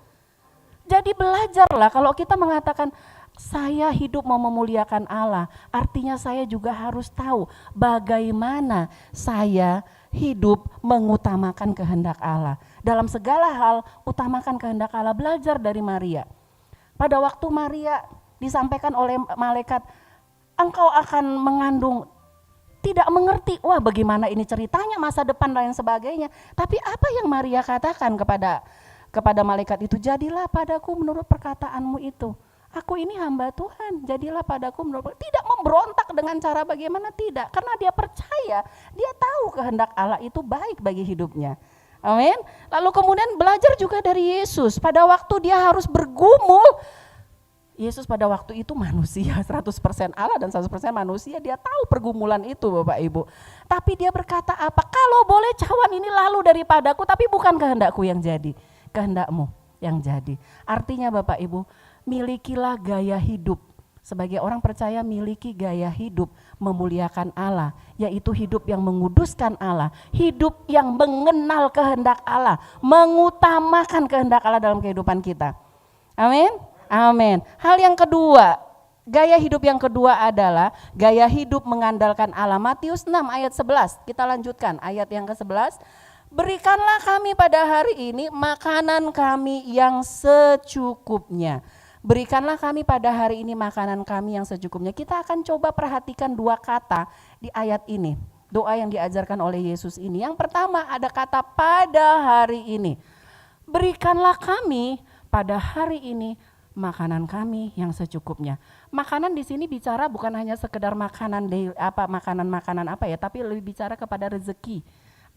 Jadi belajarlah kalau kita mengatakan, saya hidup mau memuliakan Allah, artinya saya juga harus tahu bagaimana saya hidup mengutamakan kehendak Allah. Dalam segala hal utamakan kehendak Allah, belajar dari Maria. Pada waktu Maria disampaikan oleh malaikat, engkau akan mengandung, tidak mengerti, wah bagaimana ini ceritanya, masa depan dan sebagainya. Tapi apa yang Maria katakan kepada kepada malaikat itu, jadilah padaku menurut perkataanmu itu. Aku ini hamba Tuhan, jadilah padaku menurut. Tidak memberontak dengan cara bagaimana, tidak. Karena dia percaya, dia tahu kehendak Allah itu baik bagi hidupnya. Amin. Lalu kemudian belajar juga dari Yesus. Pada waktu dia harus bergumul, Yesus pada waktu itu manusia, 100% Allah dan 100% manusia. Dia tahu pergumulan itu Bapak Ibu. Tapi dia berkata apa? Kalau boleh cawan ini lalu daripadaku, tapi bukan kehendakku yang jadi, kehendakmu yang jadi. Artinya Bapak Ibu, milikilah gaya hidup. Sebagai orang percaya, miliki gaya hidup memuliakan Allah, yaitu hidup yang menguduskan Allah, hidup yang mengenal kehendak Allah, mengutamakan kehendak Allah dalam kehidupan kita. Amin. Amin. Hal yang kedua, gaya hidup yang kedua adalah gaya hidup mengandalkan Allah. Matius 6 ayat 11, kita lanjutkan ayat yang ke-11. Berikanlah kami pada hari ini makanan kami yang secukupnya. Berikanlah kami pada hari ini makanan kami yang secukupnya. Kita akan coba perhatikan dua kata di ayat ini. Doa yang diajarkan oleh Yesus ini. Yang pertama ada kata pada hari ini. Berikanlah kami pada hari ini makanan kami yang secukupnya. Makanan di sini bicara bukan hanya sekedar makanan makanan apa ya, tapi lebih bicara kepada rezeki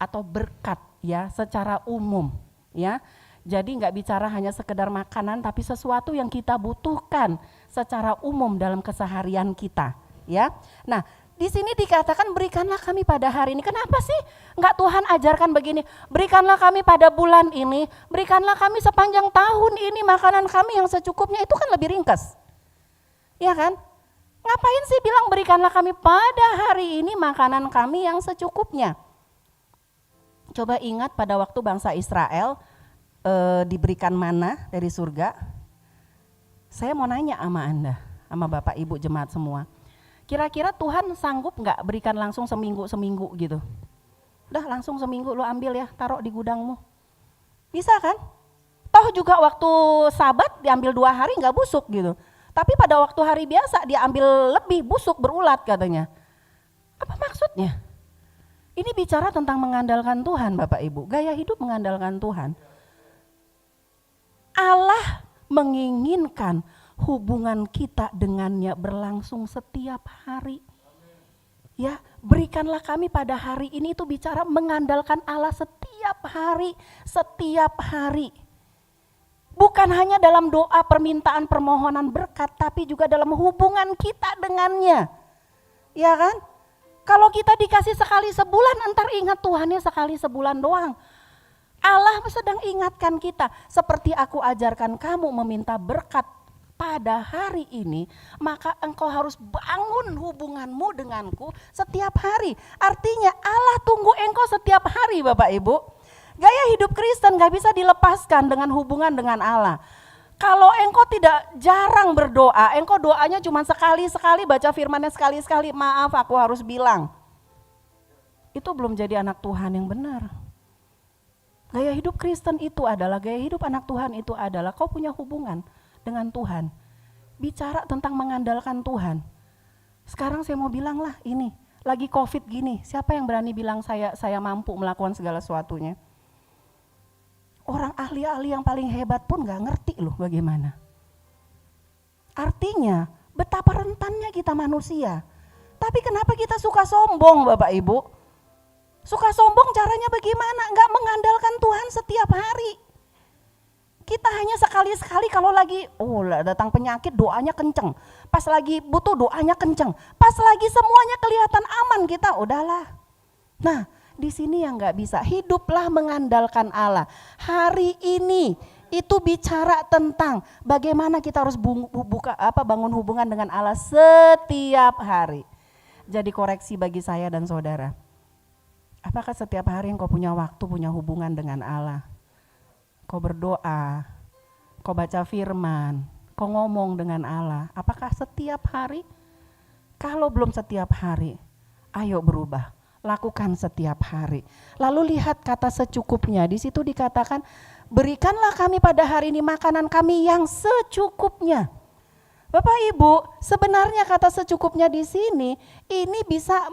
atau berkat ya, secara umum ya. Jadi nggak bicara hanya sekedar makanan, tapi sesuatu yang kita butuhkan secara umum dalam keseharian kita ya. Nah, di sini dikatakan berikanlah kami pada hari ini. Kenapa sih enggak Tuhan ajarkan begini? Berikanlah kami pada bulan ini, berikanlah kami sepanjang tahun ini makanan kami yang secukupnya. Itu kan lebih ringkas. Ya kan? Ngapain sih bilang berikanlah kami pada hari ini makanan kami yang secukupnya? Coba ingat pada waktu bangsa Israel diberikan mana dari surga. Saya mau nanya sama Anda, sama Bapak Ibu jemaat semua. Kira-kira Tuhan sanggup nggak berikan langsung seminggu gitu? Udah langsung seminggu lu ambil ya, taruh di gudangmu. Bisa kan? Toh juga waktu Sabat diambil 2 hari nggak busuk gitu. Tapi pada waktu hari biasa dia ambil lebih busuk berulat katanya. Apa maksudnya? Ini bicara tentang mengandalkan Tuhan Bapak Ibu, gaya hidup mengandalkan Tuhan. Allah menginginkan hubungan kita dengannya berlangsung setiap hari. Ya, berikanlah kami pada hari ini itu bicara mengandalkan Allah setiap hari, setiap hari. Bukan hanya dalam doa, permintaan, permohonan berkat, tapi juga dalam hubungan kita dengannya. Ya kan? Kalau kita dikasih sekali sebulan, entar ingat Tuhannya sekali sebulan doang. Allah sedang ingatkan kita, seperti aku ajarkan kamu meminta berkat pada hari ini, maka engkau harus bangun hubunganmu denganku setiap hari. Artinya Allah tunggu engkau setiap hari Bapak Ibu. Gaya hidup Kristen gak bisa dilepaskan dengan hubungan dengan Allah. Kalau engkau tidak jarang berdoa, engkau doanya cuma sekali-sekali, baca firmannya sekali-sekali, maaf aku harus bilang. Itu belum jadi anak Tuhan yang benar. Gaya hidup Kristen itu adalah, gaya hidup anak Tuhan itu adalah kau punya hubungan dengan Tuhan. Bicara tentang mengandalkan Tuhan. Sekarang saya mau bilang lah ini, lagi COVID gini, siapa yang berani bilang saya mampu melakukan segala sesuatunya? Orang ahli-ahli yang paling hebat pun gak ngerti loh bagaimana. Artinya betapa rentannya kita manusia. Tapi kenapa kita suka sombong Bapak Ibu? Suka sombong caranya bagaimana? Gak mengandalkan Tuhan setiap hari. Kita hanya sekali-sekali kalau lagi datang penyakit doanya kenceng. Pas lagi butuh doanya kenceng. Pas lagi semuanya kelihatan aman kita udahlah. Nah di sini yang gak bisa, hiduplah mengandalkan Allah. Hari ini itu bicara tentang bagaimana kita harus bangun hubungan dengan Allah setiap hari. Jadi koreksi bagi saya dan saudara. Apakah setiap hari engkau punya waktu, punya hubungan dengan Allah? Kau berdoa, kau baca firman, kau ngomong dengan Allah. Apakah setiap hari? Kalau belum setiap hari, ayo berubah. Lakukan setiap hari. Lalu lihat kata secukupnya. Di situ dikatakan, berikanlah kami pada hari ini makanan kami yang secukupnya. Bapak Ibu, sebenarnya kata secukupnya di sini ini bisa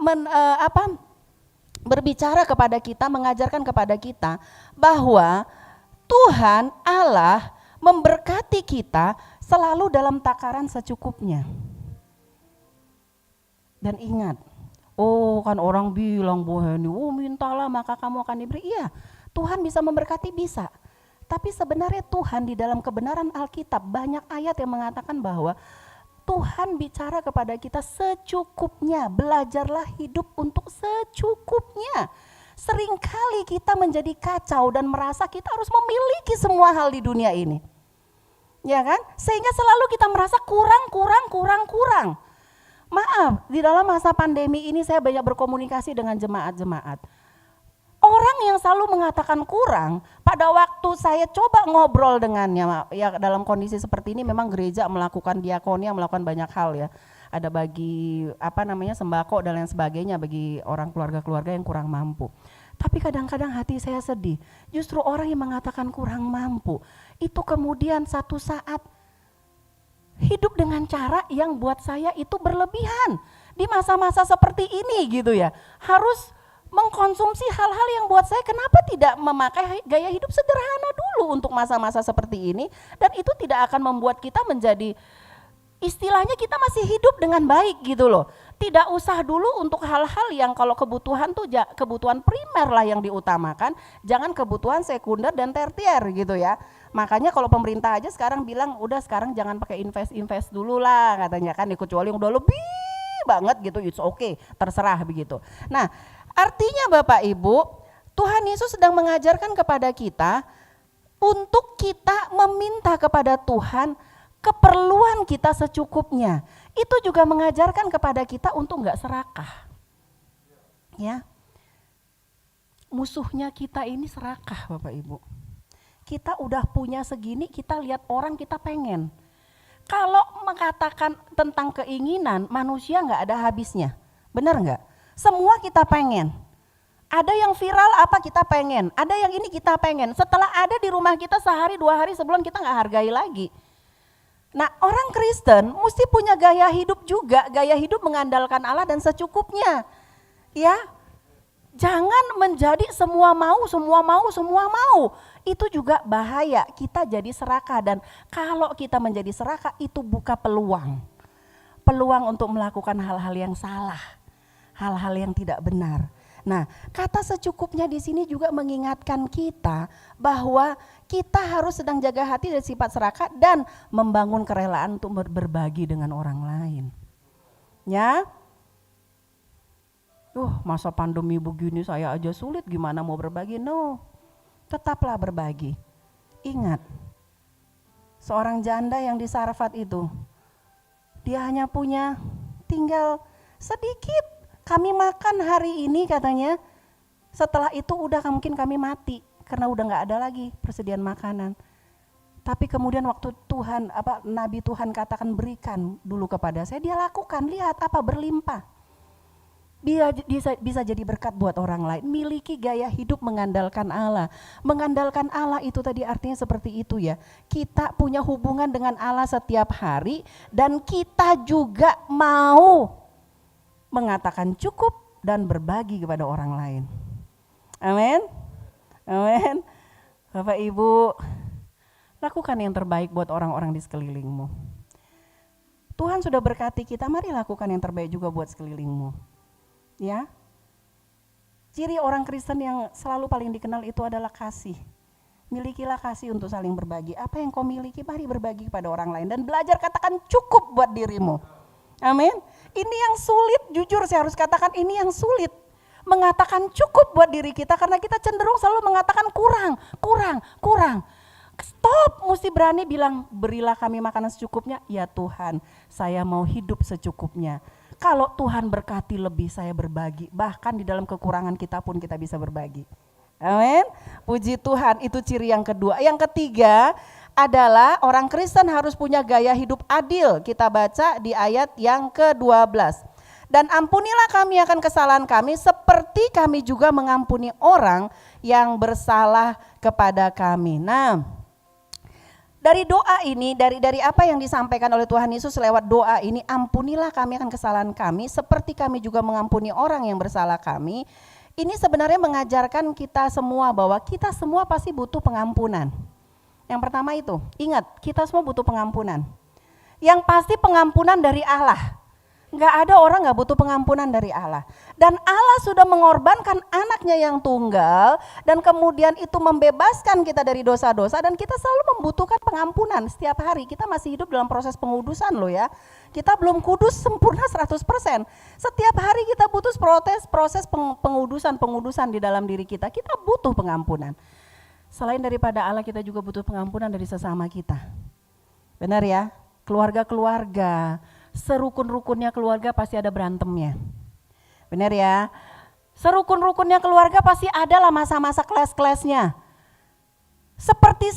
berbicara kepada kita, mengajarkan kepada kita bahwa Tuhan Allah memberkati kita selalu dalam takaran secukupnya. Dan ingat, kan orang bilang Bu Heni, mintalah maka kamu akan diberi. Iya, Tuhan bisa memberkati, bisa. Tapi sebenarnya Tuhan di dalam kebenaran Alkitab banyak ayat yang mengatakan bahwa Tuhan bicara kepada kita secukupnya, belajarlah hidup untuk secukupnya. Seringkali kita menjadi kacau dan merasa kita harus memiliki semua hal di dunia ini. Ya kan? Sehingga selalu kita merasa kurang. Maaf, di dalam masa pandemi ini saya banyak berkomunikasi dengan jemaat-jemaat. Orang yang selalu mengatakan kurang, pada waktu saya coba ngobrol dengannya, ya dalam kondisi seperti ini memang gereja melakukan diakonia, melakukan banyak hal ya. Ada bagi sembako dan lain sebagainya bagi orang keluarga-keluarga yang kurang mampu. Tapi kadang-kadang hati saya sedih, justru orang yang mengatakan kurang mampu, itu kemudian satu saat hidup dengan cara yang buat saya itu berlebihan. Di masa-masa seperti ini gitu ya, harus mengkonsumsi hal-hal yang buat saya kenapa tidak memakai gaya hidup sederhana dulu untuk masa-masa seperti ini, dan itu tidak akan membuat kita menjadi, istilahnya kita masih hidup dengan baik gitu loh. Tidak usah dulu untuk hal-hal yang kalau kebutuhan tuh kebutuhan primer lah yang diutamakan, jangan kebutuhan sekunder dan tertier gitu ya. Makanya kalau pemerintah aja sekarang bilang udah sekarang jangan pakai invest dulu lah katanya kan, kecuali yang udah lebih banget gitu, it's okay, terserah begitu. Nah, artinya Bapak Ibu, Tuhan Yesus sedang mengajarkan kepada kita untuk kita meminta kepada Tuhan keperluan kita secukupnya. Itu juga mengajarkan kepada kita untuk enggak serakah. Ya. Musuhnya kita ini serakah Bapak Ibu. Kita udah punya segini, kita lihat orang kita pengen. Kalau mengatakan tentang keinginan, manusia enggak ada habisnya. Benar enggak? Semua kita pengen. Ada yang viral apa kita pengen, ada yang ini kita pengen. Setelah ada di rumah kita sehari 2 hari sebulan kita nggak hargai lagi. Nah, orang Kristen mesti punya gaya hidup juga, gaya hidup mengandalkan Allah dan secukupnya. Ya, jangan menjadi semua mau. Itu juga bahaya, kita jadi serakah, dan kalau kita menjadi serakah itu buka peluang untuk melakukan hal-hal yang salah. Hal-hal yang tidak benar. Nah, kata secukupnya di sini juga mengingatkan kita bahwa kita harus sedang jaga hati dari sifat serakah dan membangun kerelaan untuk berbagi dengan orang lain. Ya. Masa pandemi begini saya aja sulit, gimana mau berbagi? No. Tetaplah berbagi. Ingat, seorang janda yang di Sarfat itu, dia hanya punya tinggal sedikit. Kami makan hari ini katanya, setelah itu udah mungkin kami mati karena udah nggak ada lagi persediaan makanan. Tapi kemudian waktu Nabi Tuhan katakan berikan dulu kepada saya, dia lakukan, lihat apa berlimpah. Dia bisa jadi berkat buat orang lain. Miliki gaya hidup mengandalkan Allah. Mengandalkan Allah itu tadi artinya seperti itu ya. Kita punya hubungan dengan Allah setiap hari dan kita juga mau mengatakan cukup dan berbagi kepada orang lain. Amin. Amin. Bapak Ibu, lakukan yang terbaik buat orang-orang di sekelilingmu. Tuhan sudah berkati kita, mari lakukan yang terbaik juga buat sekelilingmu. Ya. Ciri orang Kristen yang selalu paling dikenal itu adalah kasih. Milikilah kasih untuk saling berbagi. Apa yang kau miliki, mari berbagi kepada orang lain dan belajar katakan cukup buat dirimu. Amin. Ini yang sulit, jujur saya harus katakan ini yang sulit. Mengatakan cukup buat diri kita karena kita cenderung selalu mengatakan kurang. Stop, mesti berani bilang berilah kami makanan secukupnya. Ya Tuhan, saya mau hidup secukupnya. Kalau Tuhan berkati lebih, saya berbagi. Bahkan di dalam kekurangan kita pun kita bisa berbagi. Amin. Puji Tuhan, itu ciri yang kedua. Yang ketiga adalah orang Kristen harus punya gaya hidup adil. Kita baca di ayat yang ke-12. Dan ampunilah kami akan kesalahan kami seperti kami juga mengampuni orang yang bersalah kepada kami. Nah, dari doa ini, dari apa yang disampaikan oleh Tuhan Yesus lewat doa ini, ampunilah kami akan kesalahan kami seperti kami juga mengampuni orang yang bersalah kami. Ini sebenarnya mengajarkan kita semua bahwa kita semua pasti butuh pengampunan. Yang pertama itu, ingat kita semua butuh pengampunan. Yang pasti pengampunan dari Allah. Nggak ada orang nggak butuh pengampunan dari Allah. Dan Allah sudah mengorbankan anaknya yang tunggal dan kemudian itu membebaskan kita dari dosa-dosa dan kita selalu membutuhkan pengampunan setiap hari. Kita masih hidup dalam proses pengudusan loh ya. Kita belum kudus sempurna 100%. Setiap hari kita butuh proses pengudusan di dalam diri kita. Kita butuh pengampunan. Selain daripada Allah kita juga butuh pengampunan dari sesama kita. Benar ya? Keluarga-keluarga, serukun-rukunnya keluarga pasti ada berantemnya. Benar ya? Serukun-rukunnya keluarga pasti ada lah masa-masa kelas-kelasnya. Seperti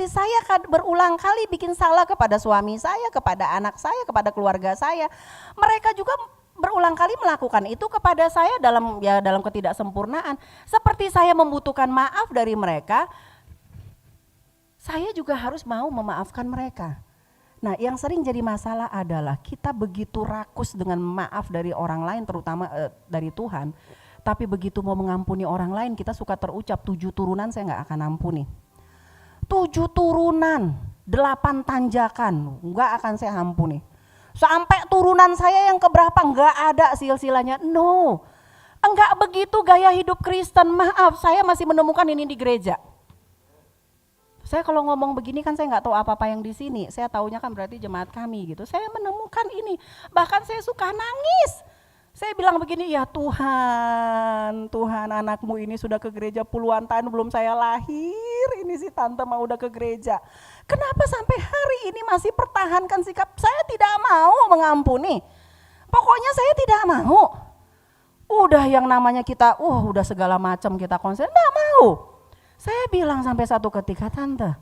saya berulang kali bikin salah kepada suami saya, kepada anak saya, kepada keluarga saya. Mereka juga berulang kali melakukan itu kepada saya dalam ketidaksempurnaan. Seperti saya membutuhkan maaf dari mereka, saya juga harus mau memaafkan mereka. Nah, yang sering jadi masalah adalah kita begitu rakus dengan maaf dari orang lain, terutama dari Tuhan. Tapi begitu mau mengampuni orang lain, kita suka terucap 7 turunan saya nggak akan ampuni. 7 turunan, 8 tanjakan, nggak akan saya ampuni. Sampai turunan saya yang keberapa nggak ada silsilanya, no. Enggak begitu gaya hidup Kristen, maaf saya masih menemukan ini di gereja. Saya kalau ngomong begini kan saya nggak tahu apa-apa yang di sini, saya taunya kan berarti jemaat kami gitu. Saya menemukan ini, bahkan saya suka nangis. Saya bilang begini, ya Tuhan anakmu ini sudah ke gereja puluhan tahun belum saya lahir, ini si tante mau udah ke gereja. Kenapa sampai hari ini masih pertahankan sikap saya tidak mau mengampuni. Pokoknya saya tidak mau. Udah yang namanya kita, udah segala macam kita konsen, enggak mau. Saya bilang sampai satu ketika, tante,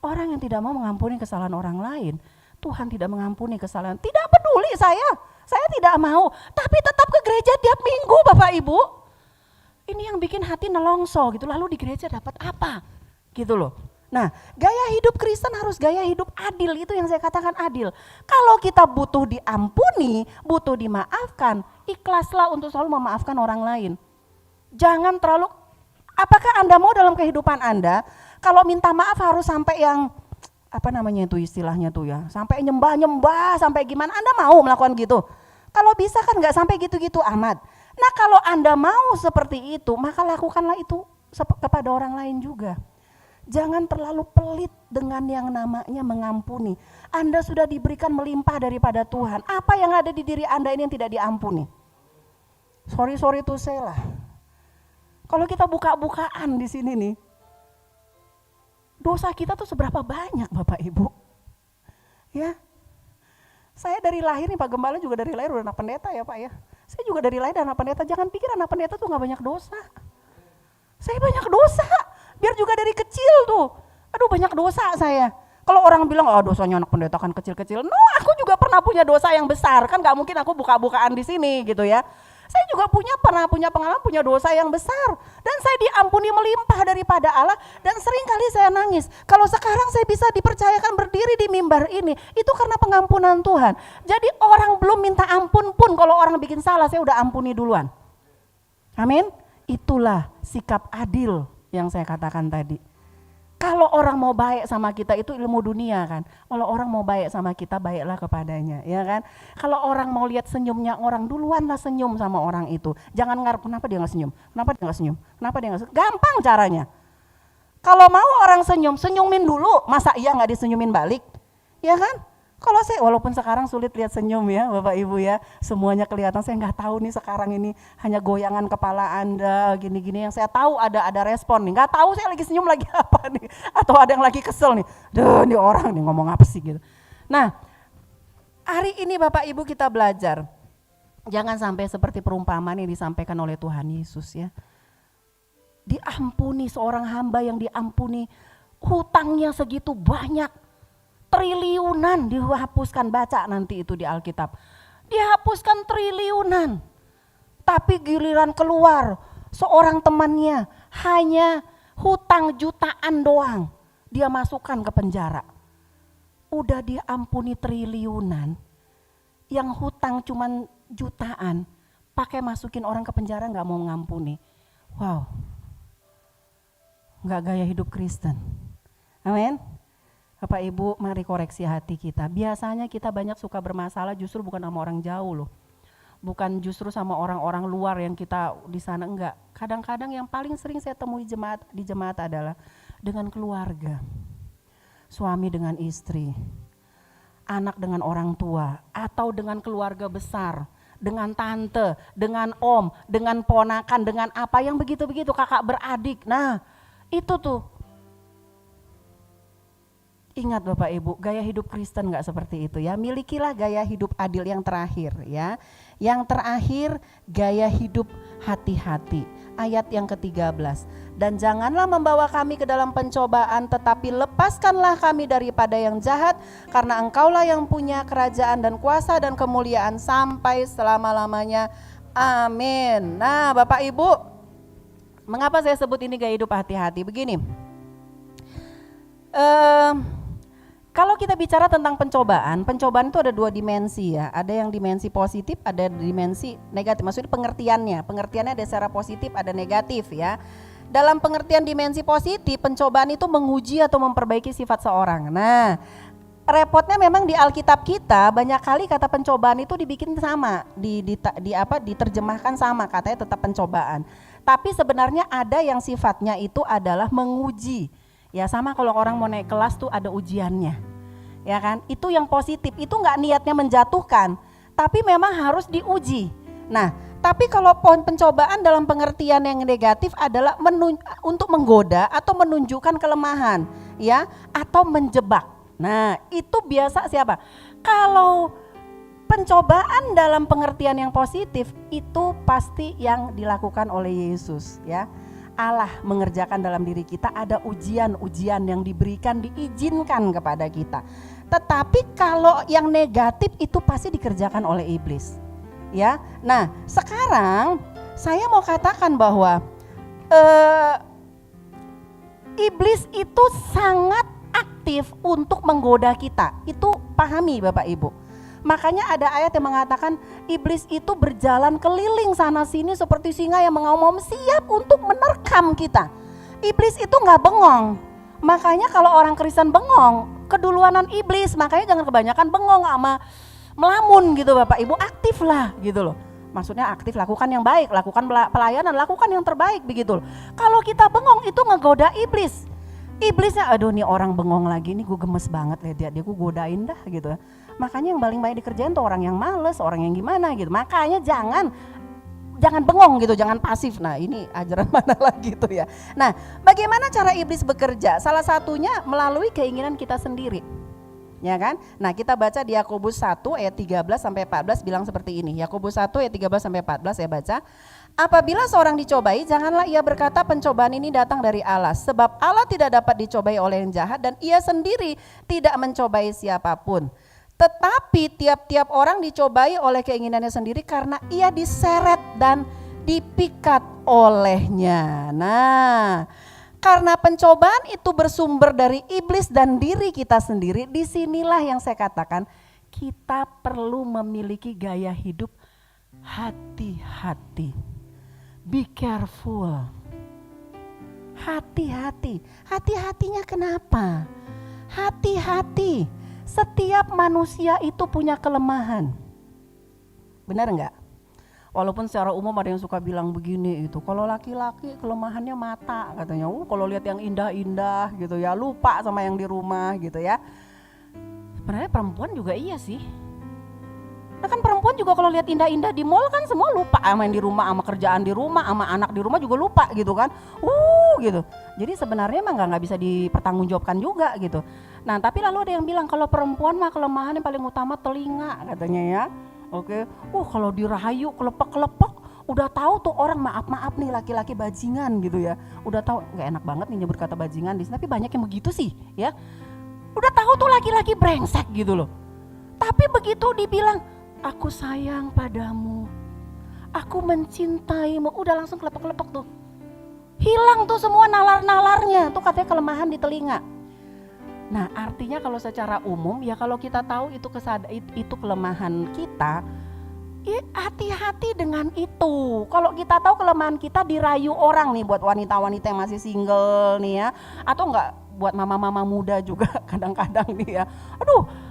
orang yang tidak mau mengampuni kesalahan orang lain, Tuhan tidak mengampuni kesalahan. Tidak peduli saya tidak mau, tapi tetap ke gereja tiap minggu Bapak Ibu. Ini yang bikin hati nelongso gitu, lalu di gereja dapat apa? Gitu loh. Nah, gaya hidup Kristen harus gaya hidup adil, itu yang saya katakan adil. Kalau kita butuh diampuni, butuh dimaafkan, ikhlaslah untuk selalu memaafkan orang lain. Jangan terlalu, apakah Anda mau dalam kehidupan Anda, kalau minta maaf harus sampai yang, apa namanya itu istilahnya tuh ya, sampai nyembah, sampai gimana, Anda mau melakukan gitu? Kalau bisa kan nggak sampai gitu-gitu amat. Nah kalau Anda mau seperti itu, maka lakukanlah itu kepada orang lain juga. Jangan terlalu pelit dengan yang namanya mengampuni. Anda sudah diberikan melimpah daripada Tuhan. Apa yang ada di diri Anda ini yang tidak diampuni? Sorry to say lah. Kalau kita buka-bukaan di sini nih, dosa kita tuh seberapa banyak Bapak Ibu? Ya, saya dari lahir nih Pak Gembala juga dari lahir udah anak pendeta ya Pak ya. Saya juga dari lahir anak pendeta, jangan pikir anak pendeta tuh gak banyak dosa. Saya banyak dosa, biar juga dari kecil tuh, aduh banyak dosa saya. Kalau orang bilang, dosanya anak pendeta kan kecil-kecil, no aku juga pernah punya dosa yang besar, kan gak mungkin aku buka-bukaan di sini gitu ya. Saya juga pernah punya pengalaman, punya dosa yang besar. Dan saya diampuni melimpah daripada Allah. Dan sering kali saya nangis. Kalau sekarang saya bisa dipercayakan berdiri di mimbar ini, itu karena pengampunan Tuhan. Jadi orang belum minta ampun pun, kalau orang bikin salah, saya udah ampuni duluan. Amin. Itulah sikap adil yang saya katakan tadi. Kalau orang mau baik sama kita itu ilmu dunia kan. Kalau orang mau baik sama kita, baiklah kepadanya, ya kan. Kalau orang mau lihat senyumnya orang, duluanlah senyum sama orang itu. Jangan ngarep kenapa dia nggak senyum, kenapa dia nggak senyum, kenapa dia nggak senyum. Gampang caranya. Kalau mau orang senyum, senyumin dulu. Masa iya nggak disenyumin balik, ya kan? Kalau saya, walaupun sekarang sulit lihat senyum ya Bapak Ibu ya, semuanya kelihatan, saya nggak tahu nih sekarang ini hanya goyangan kepala Anda gini-gini, yang saya tahu ada respon nih, nggak tahu saya lagi senyum lagi apa nih, atau ada yang lagi kesel nih, ini orang nih ngomong apa sih gitu. Nah hari ini Bapak Ibu kita belajar, jangan sampai seperti perumpamaan yang disampaikan oleh Tuhan Yesus ya. Diampuni seorang hamba yang diampuni hutangnya segitu banyak. Triliunan dihapuskan, baca nanti itu di Alkitab. Dihapuskan triliunan. Tapi giliran keluar seorang temannya hanya hutang jutaan doang. Dia masukkan ke penjara. Udah diampuni triliunan. Yang hutang cuman jutaan. dipakai masukin orang ke penjara nggak mau mengampuni. Wow, nggak gaya hidup Kristen. Amin. Bapak Ibu, mari koreksi hati kita. Biasanya kita banyak suka bermasalah justru bukan sama orang jauh loh. Bukan justru sama orang-orang luar yang kita di sana, enggak. Kadang-kadang yang paling sering saya temui di jemaat adalah dengan keluarga. Suami dengan istri, anak dengan orang tua, atau dengan keluarga besar, dengan tante, dengan om, dengan ponakan, dengan apa yang begitu-begitu, kakak beradik. Nah, itu tuh. Ingat Bapak Ibu, gaya hidup Kristen gak seperti itu ya. Milikilah gaya hidup adil yang terakhir ya. Yang terakhir, gaya hidup hati-hati. Ayat yang ke-13. Dan janganlah membawa kami ke dalam pencobaan, tetapi lepaskanlah kami daripada yang jahat, karena Engkaulah yang punya kerajaan dan kuasa dan kemuliaan sampai selama-lamanya. Amin. Nah Bapak Ibu, mengapa saya sebut ini gaya hidup hati-hati? Begini, kalau kita bicara tentang pencobaan itu ada dua dimensi ya. Ada yang dimensi positif, ada dimensi negatif. Maksudnya pengertiannya ada secara positif, ada negatif ya. Dalam pengertian dimensi positif, pencobaan itu menguji atau memperbaiki sifat seorang. Nah, repotnya memang di Alkitab kita banyak kali kata pencobaan itu dibikin sama, diterjemahkan sama, katanya tetap pencobaan. Tapi sebenarnya ada yang sifatnya itu adalah menguji. Ya sama kalau orang mau naik kelas tuh ada ujiannya, ya kan? Itu yang positif, itu nggak niatnya menjatuhkan, tapi memang harus diuji. Nah, tapi kalau pencobaan dalam pengertian yang negatif adalah untuk menggoda atau menunjukkan kelemahan, ya, atau menjebak. Nah, itu biasa siapa? Kalau pencobaan dalam pengertian yang positif itu pasti yang dilakukan oleh Yesus, ya. Allah mengerjakan dalam diri kita, ada ujian-ujian yang diberikan, diizinkan kepada kita. Tetapi kalau yang negatif itu pasti dikerjakan oleh iblis. Ya. Nah, sekarang saya mau katakan bahwa iblis itu sangat aktif untuk menggoda kita. Itu pahami Bapak Ibu. Makanya ada ayat yang mengatakan iblis itu berjalan keliling sana sini seperti singa yang mengaum-ngaum, siap untuk menerkam kita. Iblis itu nggak bengong. Makanya kalau orang Kristen bengong, keduluanan iblis. Makanya jangan kebanyakan bengong sama melamun gitu Bapak Ibu, aktif lah gitu loh. Maksudnya aktif, lakukan yang baik, lakukan pelayanan, lakukan yang terbaik begitu loh. Kalau kita bengong itu ngegoda iblis. Iblisnya, aduh nih orang bengong lagi, nih gue gemes banget lihat dia gue godain dah gitu. Makanya yang paling banyak dikerjain tuh orang yang males, orang yang gimana gitu. Makanya jangan bengong gitu, jangan pasif. Nah ini ajaran mana lagi tuh ya. Nah bagaimana cara iblis bekerja? Salah satunya melalui keinginan kita sendiri. Ya kan? Nah kita baca di Yakobus 1 ayat 13 sampai 14 bilang seperti ini. Yakobus 1 ayat 13 sampai 14 saya baca. Apabila seorang dicobai, janganlah ia berkata pencobaan ini datang dari Allah. Sebab Allah tidak dapat dicobai oleh yang jahat dan ia sendiri tidak mencobai siapapun. Tetapi tiap-tiap orang dicobai oleh keinginannya sendiri karena ia diseret dan dipikat olehnya. Nah, karena pencobaan itu bersumber dari iblis dan diri kita sendiri, disinilah yang saya katakan kita perlu memiliki gaya hidup hati-hati. Be careful. Hati-hati. Hati-hatinya kenapa? Hati-hati. Setiap manusia itu punya kelemahan. Benar enggak? Walaupun secara umum ada yang suka bilang begini itu, kalau laki-laki kelemahannya mata katanya. Kalau lihat yang indah-indah gitu ya, lupa sama yang di rumah gitu ya. Sebenarnya perempuan juga iya sih. Nah kan perempuan juga kalau lihat indah-indah di mall kan semua lupa sama yang di rumah, sama kerjaan di rumah, sama anak di rumah juga lupa gitu kan. Gitu. Jadi sebenarnya emang nggak bisa dipertanggungjawabkan juga gitu. Nah tapi lalu ada yang bilang kalau perempuan mah kelemahan yang paling utama telinga katanya ya. Oke. Kalau dirahayu kelepek-kelepek udah tahu tuh orang maaf nih laki-laki bajingan gitu ya. Udah tahu, nggak enak banget nih nyebut kata bajingan di sini, tapi banyak yang begitu sih ya. Udah tahu tuh laki-laki brengsek gitu loh. Tapi begitu dibilang aku sayang padamu, aku mencintaimu, udah langsung kelepek-kelepek tuh. Hilang tuh semua nalar-nalarnya, tuh katanya kelemahan di telinga. Nah artinya kalau secara umum ya kalau kita tahu itu kelemahan kita, Hati-hati dengan itu. Kalau kita tahu kelemahan kita dirayu orang nih, buat wanita-wanita yang masih single nih ya, atau enggak buat mama-mama muda juga kadang-kadang nih ya.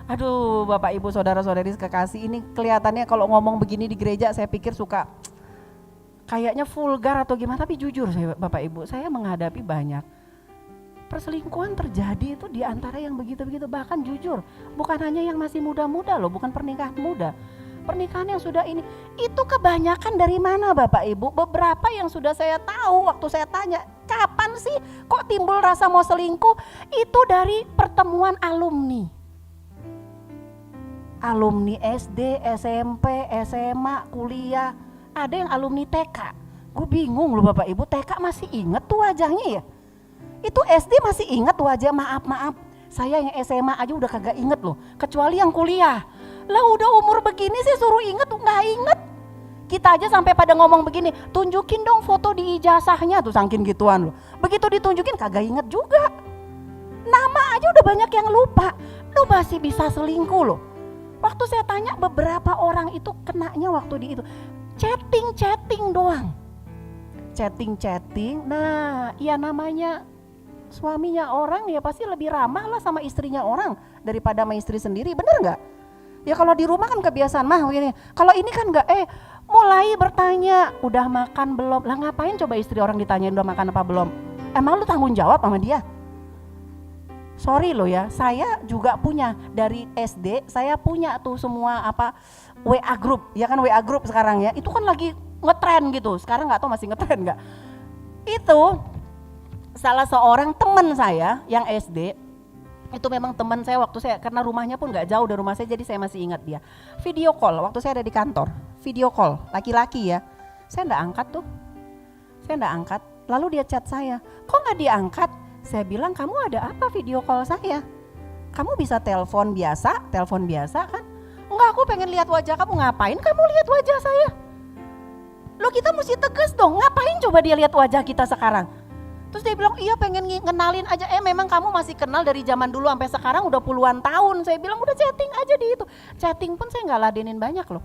Aduh Bapak Ibu saudara-saudari kekasih, ini kelihatannya kalau ngomong begini di gereja saya pikir suka kayaknya vulgar atau gimana, tapi jujur saya Bapak Ibu, saya menghadapi banyak perselingkuhan terjadi itu di antara yang begitu-begitu, bahkan jujur bukan hanya yang masih muda-muda loh, bukan pernikahan muda, pernikahan yang sudah ini, itu kebanyakan dari mana Bapak Ibu? Beberapa yang sudah saya tahu waktu saya tanya, kapan sih kok timbul rasa mau selingkuh? Itu dari pertemuan alumni. Alumni SD, SMP, SMA, kuliah, ada yang alumni TK. Gue bingung loh Bapak Ibu, TK masih inget tuh wajahnya ya? Itu SD masih inget wajah, maaf. Saya yang SMA aja udah kagak inget loh, kecuali yang kuliah. Lah udah umur begini sih suruh inget, nggak inget. Kita aja sampai pada ngomong begini, tunjukin dong foto di ijazahnya tuh, saking gituan loh. Begitu ditunjukin kagak inget juga. Nama aja udah banyak yang lupa. Lu masih bisa selingkuh loh. Waktu saya tanya beberapa orang itu kenanya waktu di itu chatting doang. Chatting. Nah, ya namanya suaminya orang ya pasti lebih ramah lah sama istrinya orang daripada sama istri sendiri, bener nggak? Ya kalau di rumah kan kebiasaan mah begini. Kalau ini kan nggak, mulai bertanya udah makan belum? Lah ngapain coba istri orang ditanyain udah makan apa belum? Emang lu tanggung jawab sama dia? Sorry loh ya, saya juga punya dari SD, saya punya tuh semua WA group, ya kan WA group sekarang ya, itu kan lagi ngetren gitu. Sekarang nggak tahu masih ngetren nggak? Itu salah seorang teman saya yang SD, itu memang teman saya waktu saya, karena rumahnya pun nggak jauh dari rumah saya, jadi saya masih ingat dia. Video call waktu saya ada di kantor, video call laki-laki ya, saya nggak angkat. Lalu dia chat saya, kok nggak diangkat? Saya bilang, kamu ada apa video call saya? Kamu bisa telepon biasa kan? Enggak, aku pengen lihat wajah kamu. Ngapain kamu lihat wajah saya? Loh kita mesti tegas dong, ngapain coba dia lihat wajah kita sekarang? Terus dia bilang, iya pengen ngenalin aja. Memang kamu masih kenal dari zaman dulu sampai sekarang udah puluhan tahun. Saya bilang udah chatting aja di itu. Chatting pun saya nggak ladenin banyak loh.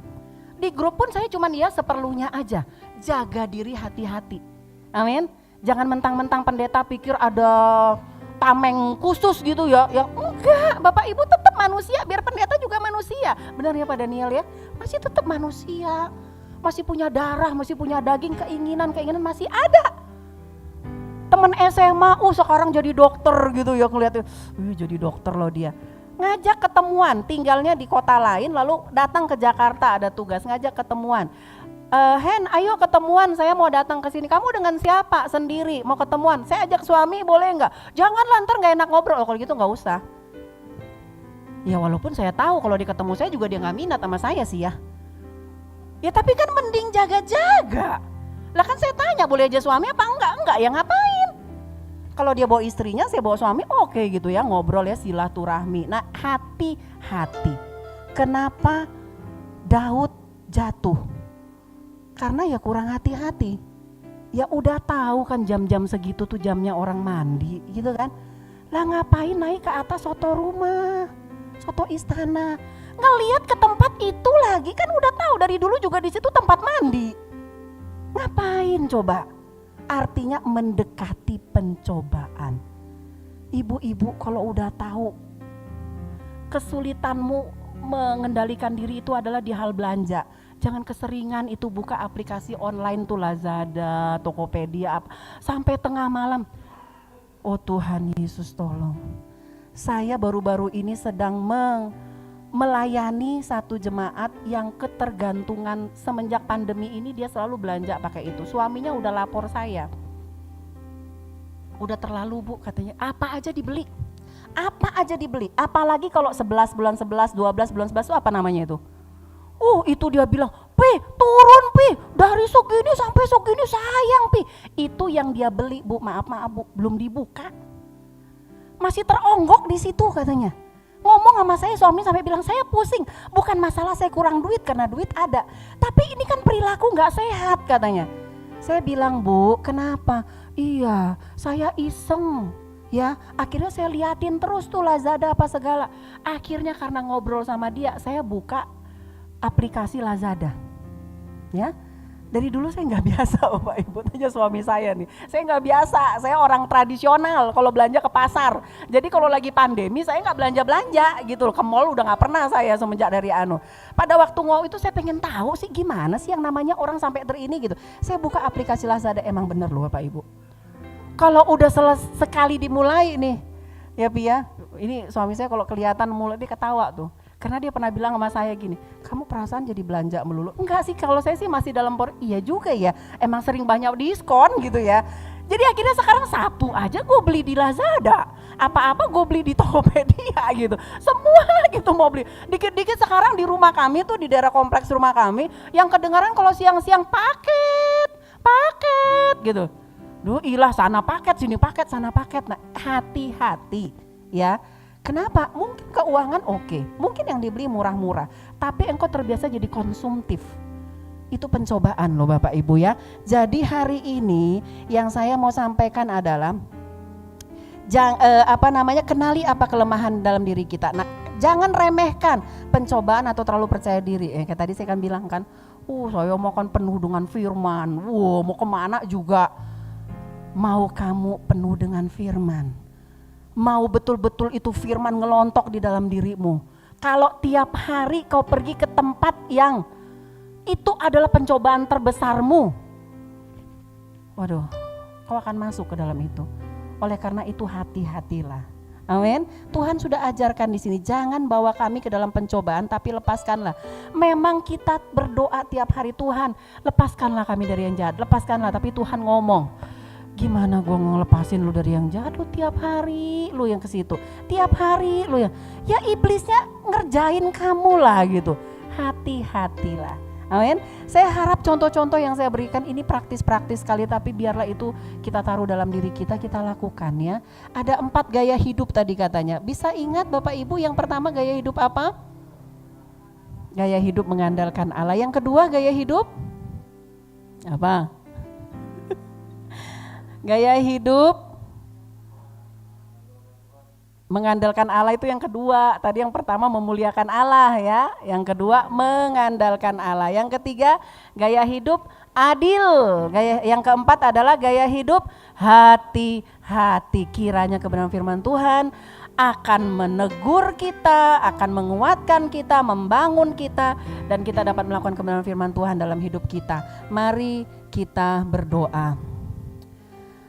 Di grup pun saya cuman ya seperlunya aja. Jaga diri, hati-hati. Amin. Jangan mentang-mentang pendeta pikir ada tameng khusus gitu ya. Ya enggak, Bapak Ibu tetap manusia, biar pendeta juga manusia. Benar ya Pak Daniel ya? Masih tetap manusia. Masih punya darah, masih punya daging, keinginan masih ada. Temen SMA, sekarang jadi dokter gitu ya, ngeliatnya, jadi dokter loh dia. Ngajak ketemuan, tinggalnya di kota lain, lalu datang ke Jakarta ada tugas, ngajak ketemuan. Hen, ayo ketemuan, saya mau datang ke sini. Kamu dengan siapa? Sendiri, mau ketemuan. Saya ajak suami, boleh nggak? Jangan lantar, nggak enak ngobrol. Kalau gitu nggak usah. Ya walaupun saya tahu kalau dia ketemu saya juga dia nggak minat sama saya sih ya. Ya tapi kan mending jaga-jaga. Lah kan saya tanya boleh aja suami apa enggak ya ngapain? Kalau dia bawa istrinya, saya bawa suami, oke gitu ya, ngobrol ya, silaturahmi. Nah hati-hati. Kenapa Daud jatuh? Karena ya kurang hati-hati. Ya udah tahu kan jam-jam segitu tuh jamnya orang mandi gitu kan. Lah ngapain naik ke atas soto rumah, soto istana. Ngelihat ke tempat itu lagi, kan udah tahu dari dulu juga di situ tempat mandi. Ngapain coba? Artinya mendekati pencobaan. Ibu-ibu kalau udah tahu kesulitanmu mengendalikan diri itu adalah di hal belanja, jangan keseringan itu buka aplikasi online tuh Lazada, Tokopedia sampai tengah malam. Oh Tuhan Yesus tolong. Saya baru-baru ini sedang melayani satu jemaat yang ketergantungan semenjak pandemi ini, dia selalu belanja pakai itu. Suaminya udah lapor saya, udah terlalu Bu katanya, apa aja dibeli, apalagi kalau 11 bulan 11, 12 bulan 11 itu apa namanya itu? Itu dia bilang, Pi turun Pi, dari segini sampai segini sayang Pi. Itu yang dia beli Bu, maaf Bu, belum dibuka, masih teronggok di situ katanya. Ngomong sama saya, suami sampai bilang, saya pusing, bukan masalah saya kurang duit karena duit ada, tapi ini kan perilaku gak sehat katanya. Saya bilang, Bu kenapa? Iya saya iseng ya, akhirnya saya liatin terus tuh Lazada apa segala. Akhirnya karena ngobrol sama dia, saya buka aplikasi Lazada. Ya, dari dulu saya nggak biasa Bapak Ibu, tanya suami saya nih, saya nggak biasa, saya orang tradisional kalau belanja ke pasar. Jadi kalau lagi pandemi saya nggak belanja gitu loh, ke mall udah nggak pernah saya semenjak dari Pada waktu itu saya pengen tahu sih gimana sih yang namanya orang sampai terini gitu. Saya buka aplikasi Lazada, emang bener loh Bapak Ibu. Kalau udah sekali dimulai nih, ya Pi ya, ini suami saya kalau kelihatan mulai dia ketawa tuh. Karena dia pernah bilang sama saya gini, kamu perasaan jadi belanja melulu? Enggak sih, kalau saya sih masih dalam iya juga ya, emang sering banyak diskon gitu ya. Jadi akhirnya sekarang sapu aja gue beli di Lazada, apa-apa gue beli di Tokopedia gitu, semua gitu mau beli. Dikit-dikit sekarang di rumah kami tuh, di daerah kompleks rumah kami, yang kedengaran kalau siang-siang paket gitu. Duh ilah, sana paket, sini paket, sana paket. Nah hati-hati ya. Kenapa? Mungkin keuangan oke, mungkin yang dibeli murah-murah, tapi engkau terbiasa jadi konsumtif. Itu pencobaan loh Bapak Ibu ya. Jadi hari ini yang saya mau sampaikan adalah kenali apa kelemahan dalam diri kita. Nah, jangan remehkan pencobaan atau terlalu percaya diri. Kayak tadi saya kan bilang kan, saya mau kan penuh dengan firman. Mau kemana juga. Mau kamu penuh dengan firman. Mau betul-betul itu firman ngelontok di dalam dirimu. Kalau tiap hari kau pergi ke tempat yang itu adalah pencobaan terbesarmu, waduh, kau akan masuk ke dalam itu. Oleh karena itu hati-hatilah. Amin. Tuhan sudah ajarkan di sini, jangan bawa kami ke dalam pencobaan, tapi lepaskanlah. Memang kita berdoa tiap hari, Tuhan lepaskanlah kami dari yang jahat, lepaskanlah. Tapi Tuhan ngomong, gimana gue ngelepasin lu dari yang jahat? Lu tiap hari lu yang ke situ, tiap hari lu yang, ya iblisnya ngerjain kamu lah gitu. Hati-hatilah. Amin. Saya harap contoh-contoh yang saya berikan ini praktis-praktis sekali, tapi biarlah itu kita taruh dalam diri kita, kita lakukan ya. Ada 4 gaya hidup tadi katanya. Bisa ingat Bapak Ibu, yang pertama gaya hidup apa? Gaya hidup mengandalkan Allah. Yang kedua gaya hidup apa? Gaya hidup mengandalkan Allah itu yang kedua. Tadi yang pertama memuliakan Allah ya. Yang kedua mengandalkan Allah. Yang ketiga gaya hidup adil. Yang keempat adalah gaya hidup hati-hati. Kiranya kebenaran firman Tuhan akan menegur kita, akan menguatkan kita, membangun kita, dan kita dapat melakukan kebenaran firman Tuhan dalam hidup kita. Mari kita berdoa.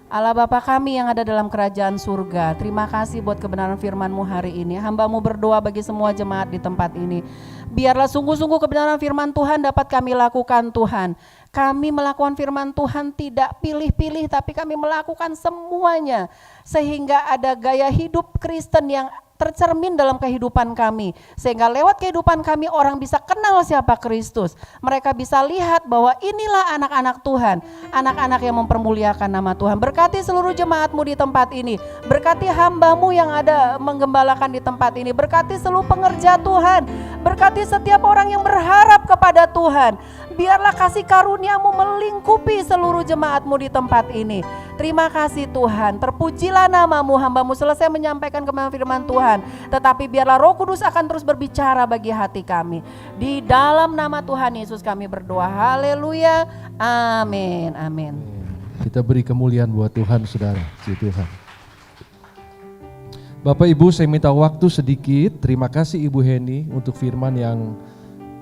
Allah Bapa kami yang ada dalam kerajaan surga, terima kasih buat kebenaran firman-Mu hari ini. Hamba-Mu berdoa bagi semua jemaat di tempat ini. Biarlah sungguh-sungguh kebenaran firman Tuhan dapat kami lakukan Tuhan. Kami melakukan firman Tuhan tidak pilih-pilih, tapi kami melakukan semuanya. Sehingga ada gaya hidup Kristen yang tercermin dalam kehidupan kami, sehingga lewat kehidupan kami orang bisa kenal siapa Kristus. Mereka bisa lihat bahwa inilah anak-anak Tuhan, anak-anak yang mempermuliakan nama Tuhan. Berkati seluruh jemaat-Mu di tempat ini, berkati hamba-Mu yang ada menggembalakan di tempat ini, berkati seluruh pengerja Tuhan, berkati setiap orang yang berharap kepada Tuhan. Biarlah kasih karunia-Mu melingkupi seluruh jemaat-Mu di tempat ini. Terima kasih Tuhan, terpujilah nama-Mu. Hamba-Mu selesai menyampaikan kebenaran firman Tuhan, tetapi biarlah Roh Kudus akan terus berbicara bagi hati kami. Di dalam nama Tuhan Yesus kami berdoa, haleluya, amin, amin. Kita beri kemuliaan buat Tuhan saudara, puji Tuhan. Bapak Ibu, saya minta waktu sedikit. Terima kasih Ibu Heni untuk firman yang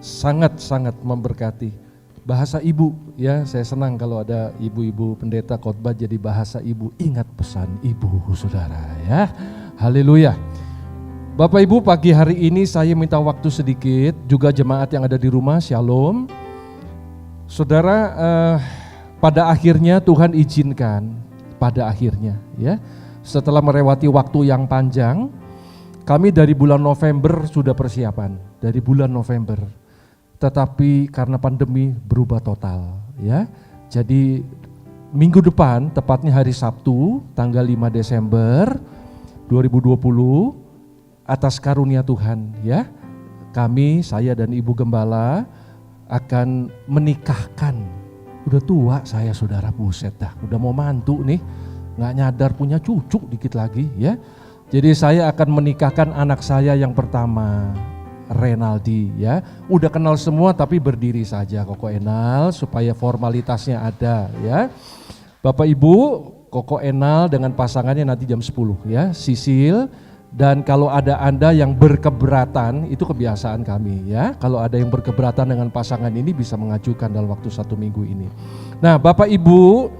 sangat-sangat memberkati. Bahasa ibu ya, saya senang kalau ada ibu-ibu pendeta khotbah jadi bahasa ibu. Ingat pesan ibu saudara ya, haleluya. Bapak Ibu, pagi hari ini saya minta waktu sedikit, juga jemaat yang ada di rumah, shalom. Saudara, pada akhirnya Tuhan izinkan, pada akhirnya ya, setelah melewati waktu yang panjang, kami dari bulan November sudah persiapan, dari bulan November. Tetapi karena pandemi berubah total ya. Jadi minggu depan, tepatnya hari Sabtu tanggal 5 Desember 2020, atas karunia Tuhan ya, kami, saya dan Ibu Gembala akan menikahkan. Udah tua saya saudara, buset dah, udah mau mantu nih, gak nyadar punya cucu dikit lagi ya. Jadi saya akan menikahkan anak saya yang pertama Renaldi ya. Udah kenal semua tapi berdiri saja Koko Enal supaya formalitasnya ada ya. Bapak Ibu, Koko Enal dengan pasangannya nanti jam 10 ya, Sisil. Dan kalau ada Anda yang berkeberatan, itu kebiasaan kami ya. Kalau ada yang berkeberatan dengan pasangan ini bisa mengajukan dalam waktu 1 minggu ini. Nah Bapak Ibu,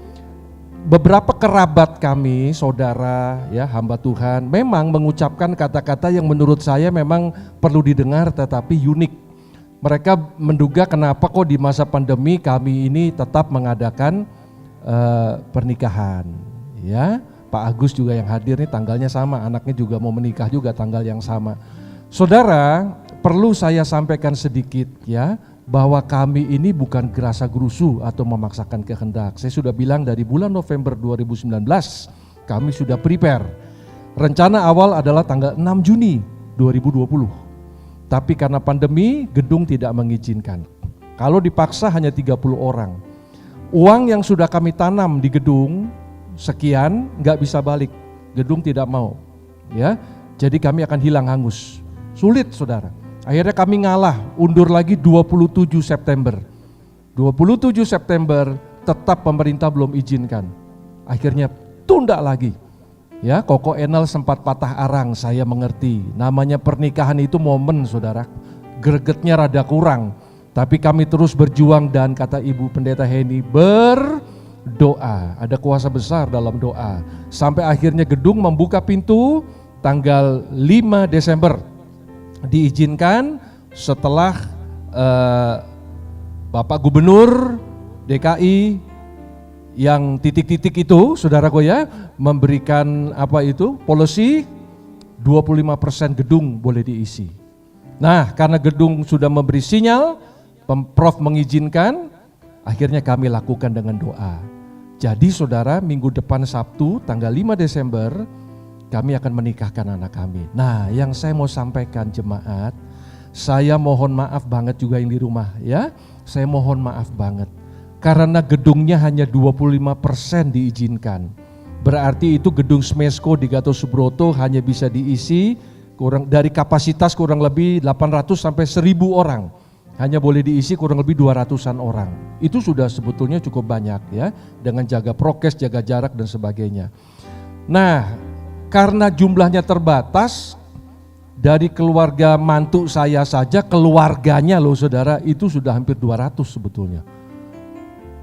beberapa kerabat kami, saudara ya, hamba Tuhan memang mengucapkan kata-kata yang menurut saya memang perlu didengar tetapi unik. Mereka menduga kenapa kok di masa pandemi kami ini tetap mengadakan pernikahan ya. Pak Agus juga yang hadir nih tanggalnya sama, anaknya juga mau menikah juga tanggal yang sama. Saudara, perlu saya sampaikan sedikit ya, bahwa kami ini bukan gerasa gerusu atau memaksakan kehendak. Saya sudah bilang dari bulan November 2019 kami sudah prepare. Rencana awal adalah tanggal 6 Juni 2020. Tapi karena pandemi gedung tidak mengizinkan. Kalau dipaksa hanya 30 orang. Uang yang sudah kami tanam di gedung sekian nggak bisa balik, gedung tidak mau ya, jadi kami akan hilang hangus, sulit saudara. Akhirnya kami ngalah, undur lagi 27 September tetap pemerintah belum izinkan, akhirnya tunda lagi ya. Koko Enal sempat patah arang, saya mengerti, namanya pernikahan itu momen saudara, gregetnya rada kurang, tapi kami terus berjuang dan kata Ibu Pendeta Heni doa, ada kuasa besar dalam doa. Sampai akhirnya gedung membuka pintu tanggal 5 Desember. Diizinkan setelah Bapak Gubernur DKI yang titik-titik itu, saudaraku ya, memberikan policy 25% gedung boleh diisi. Nah, karena gedung sudah memberi sinyal, Pemprov mengizinkan, akhirnya kami lakukan dengan doa. Jadi saudara, minggu depan Sabtu tanggal 5 Desember kami akan menikahkan anak kami. Nah, yang saya mau sampaikan jemaat, saya mohon maaf banget juga yang di rumah ya. Saya mohon maaf banget karena gedungnya hanya 25% diizinkan. Berarti itu gedung Smesco di Gatot Subroto hanya bisa diisi dari kapasitas kurang lebih 800 sampai 1000 orang. Hanya boleh diisi kurang lebih 200-an orang. Itu sudah sebetulnya cukup banyak ya, dengan jaga prokes, jaga jarak dan sebagainya. Nah, karena jumlahnya terbatas, dari keluarga mantu saya saja, keluarganya loh saudara, itu sudah hampir 200 sebetulnya.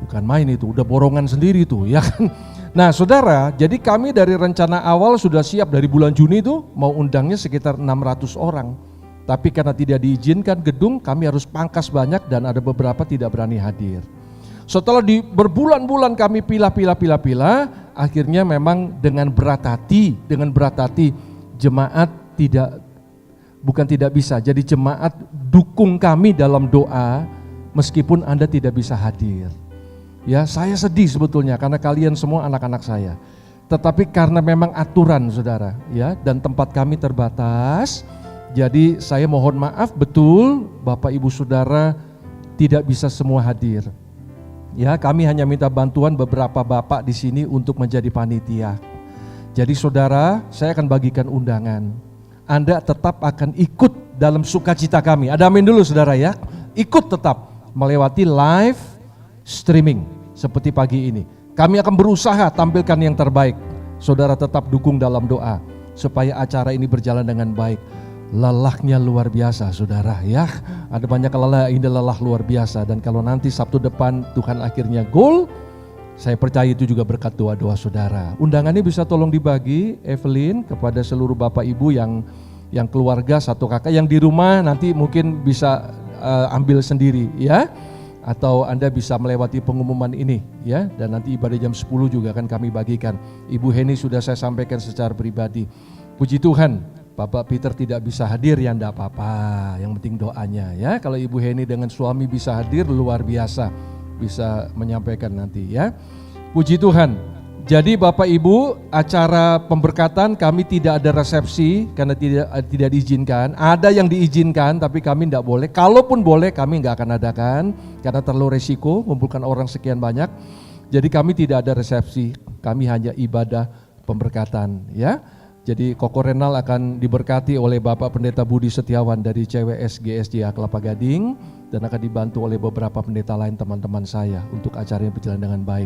Bukan main itu, udah borongan sendiri tuh ya kan. Nah saudara, jadi kami dari rencana awal sudah siap dari bulan Juni itu mau undangnya sekitar 600 orang. Tapi karena tidak diizinkan gedung, kami harus pangkas banyak dan ada beberapa tidak berani hadir. Setelah berbulan-bulan kami pilah, akhirnya memang dengan berat hati jemaat bukan tidak bisa. Jadi jemaat dukung kami dalam doa meskipun Anda tidak bisa hadir. Ya, saya sedih sebetulnya karena kalian semua anak-anak saya. Tetapi karena memang aturan saudara, ya, dan tempat kami terbatas. Jadi saya mohon maaf betul Bapak Ibu Saudara tidak bisa semua hadir. Ya, kami hanya minta bantuan beberapa bapak di sini untuk menjadi panitia. Jadi saudara, saya akan bagikan undangan. Anda tetap akan ikut dalam sukacita kami. Ada amin dulu saudara ya. Ikut tetap melewati live streaming seperti pagi ini. Kami akan berusaha tampilkan yang terbaik. Saudara tetap dukung dalam doa supaya acara ini berjalan dengan baik. Lelahnya luar biasa saudara ya, ada banyak lelah luar biasa, dan kalau nanti Sabtu depan Tuhan akhirnya gol, saya percaya itu juga berkat doa-doa saudara. Undangannya bisa tolong dibagi Evelyn kepada seluruh bapak ibu yang keluarga satu kakak, yang di rumah nanti mungkin bisa ambil sendiri ya, atau Anda bisa melewati pengumuman ini ya, dan nanti ibadah jam 10 juga akan kami bagikan. Ibu Heni sudah saya sampaikan secara pribadi. Puji Tuhan, Bapak Peter tidak bisa hadir ya enggak apa-apa, yang penting doanya ya. Kalau Ibu Heni dengan suami bisa hadir luar biasa, bisa menyampaikan nanti ya. Puji Tuhan. Jadi Bapak Ibu, acara pemberkatan kami tidak ada resepsi karena tidak diizinkan. Ada yang diizinkan tapi kami tidak boleh. Kalaupun boleh kami enggak akan adakan karena terlalu resiko mengumpulkan orang sekian banyak. Jadi kami tidak ada resepsi, kami hanya ibadah pemberkatan ya. Jadi Koko Renal akan diberkati oleh Bapak Pendeta Budi Setiawan dari CWS GSJA Kelapa Gading dan akan dibantu oleh beberapa pendeta lain teman-teman saya untuk acara yang berjalan dengan baik.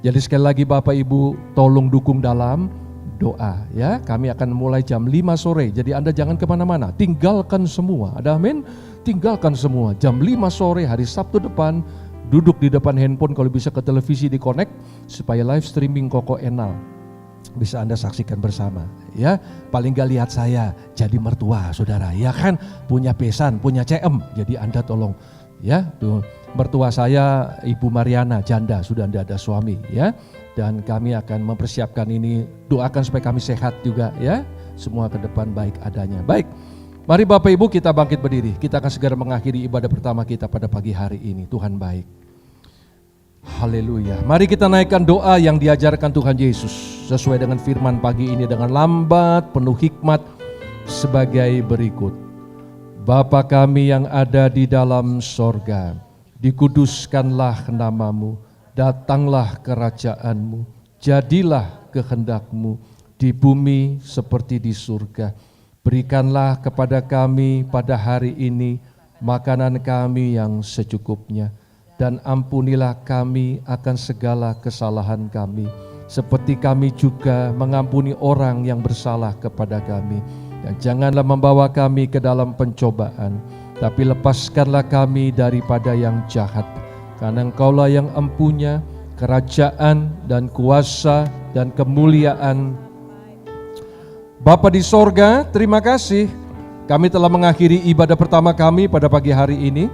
Jadi sekali lagi Bapak Ibu tolong dukung dalam doa ya. Kami akan mulai jam 5 sore. Jadi Anda jangan kemana-mana, tinggalkan semua. Ada amin? Tinggalkan semua. Jam 5 sore hari Sabtu depan, duduk di depan handphone, kalau bisa ke televisi di connect supaya live streaming Koko Enal bisa Anda saksikan bersama ya. Paling gak lihat saya jadi mertua saudara ya kan, punya pesan, punya CM, jadi Anda tolong ya. Tuh mertua saya Ibu Mariana janda, sudah tidak ada suami ya, dan kami akan mempersiapkan ini. Doakan supaya kami sehat juga ya, semua ke depan baik adanya. Baik, mari Bapak Ibu kita bangkit berdiri, kita akan segera mengakhiri ibadah pertama kita pada pagi hari ini. Tuhan baik. Haleluya. Mari kita naikkan doa yang diajarkan Tuhan Yesus sesuai dengan firman pagi ini dengan lambat penuh hikmat sebagai berikut. Bapa kami yang ada di dalam sorga, dikuduskanlah namamu, datanglah kerajaanmu, jadilah kehendakmu di bumi seperti di surga. Berikanlah kepada kami pada hari ini makanan kami yang secukupnya. Dan ampunilah kami akan segala kesalahan kami, seperti kami juga mengampuni orang yang bersalah kepada kami. Dan janganlah membawa kami ke dalam pencobaan, tapi lepaskanlah kami daripada yang jahat. Karena Engkaulah yang empunya kerajaan dan kuasa dan kemuliaan. Bapa di sorga, terima kasih. Kami telah mengakhiri ibadah pertama kami pada pagi hari ini.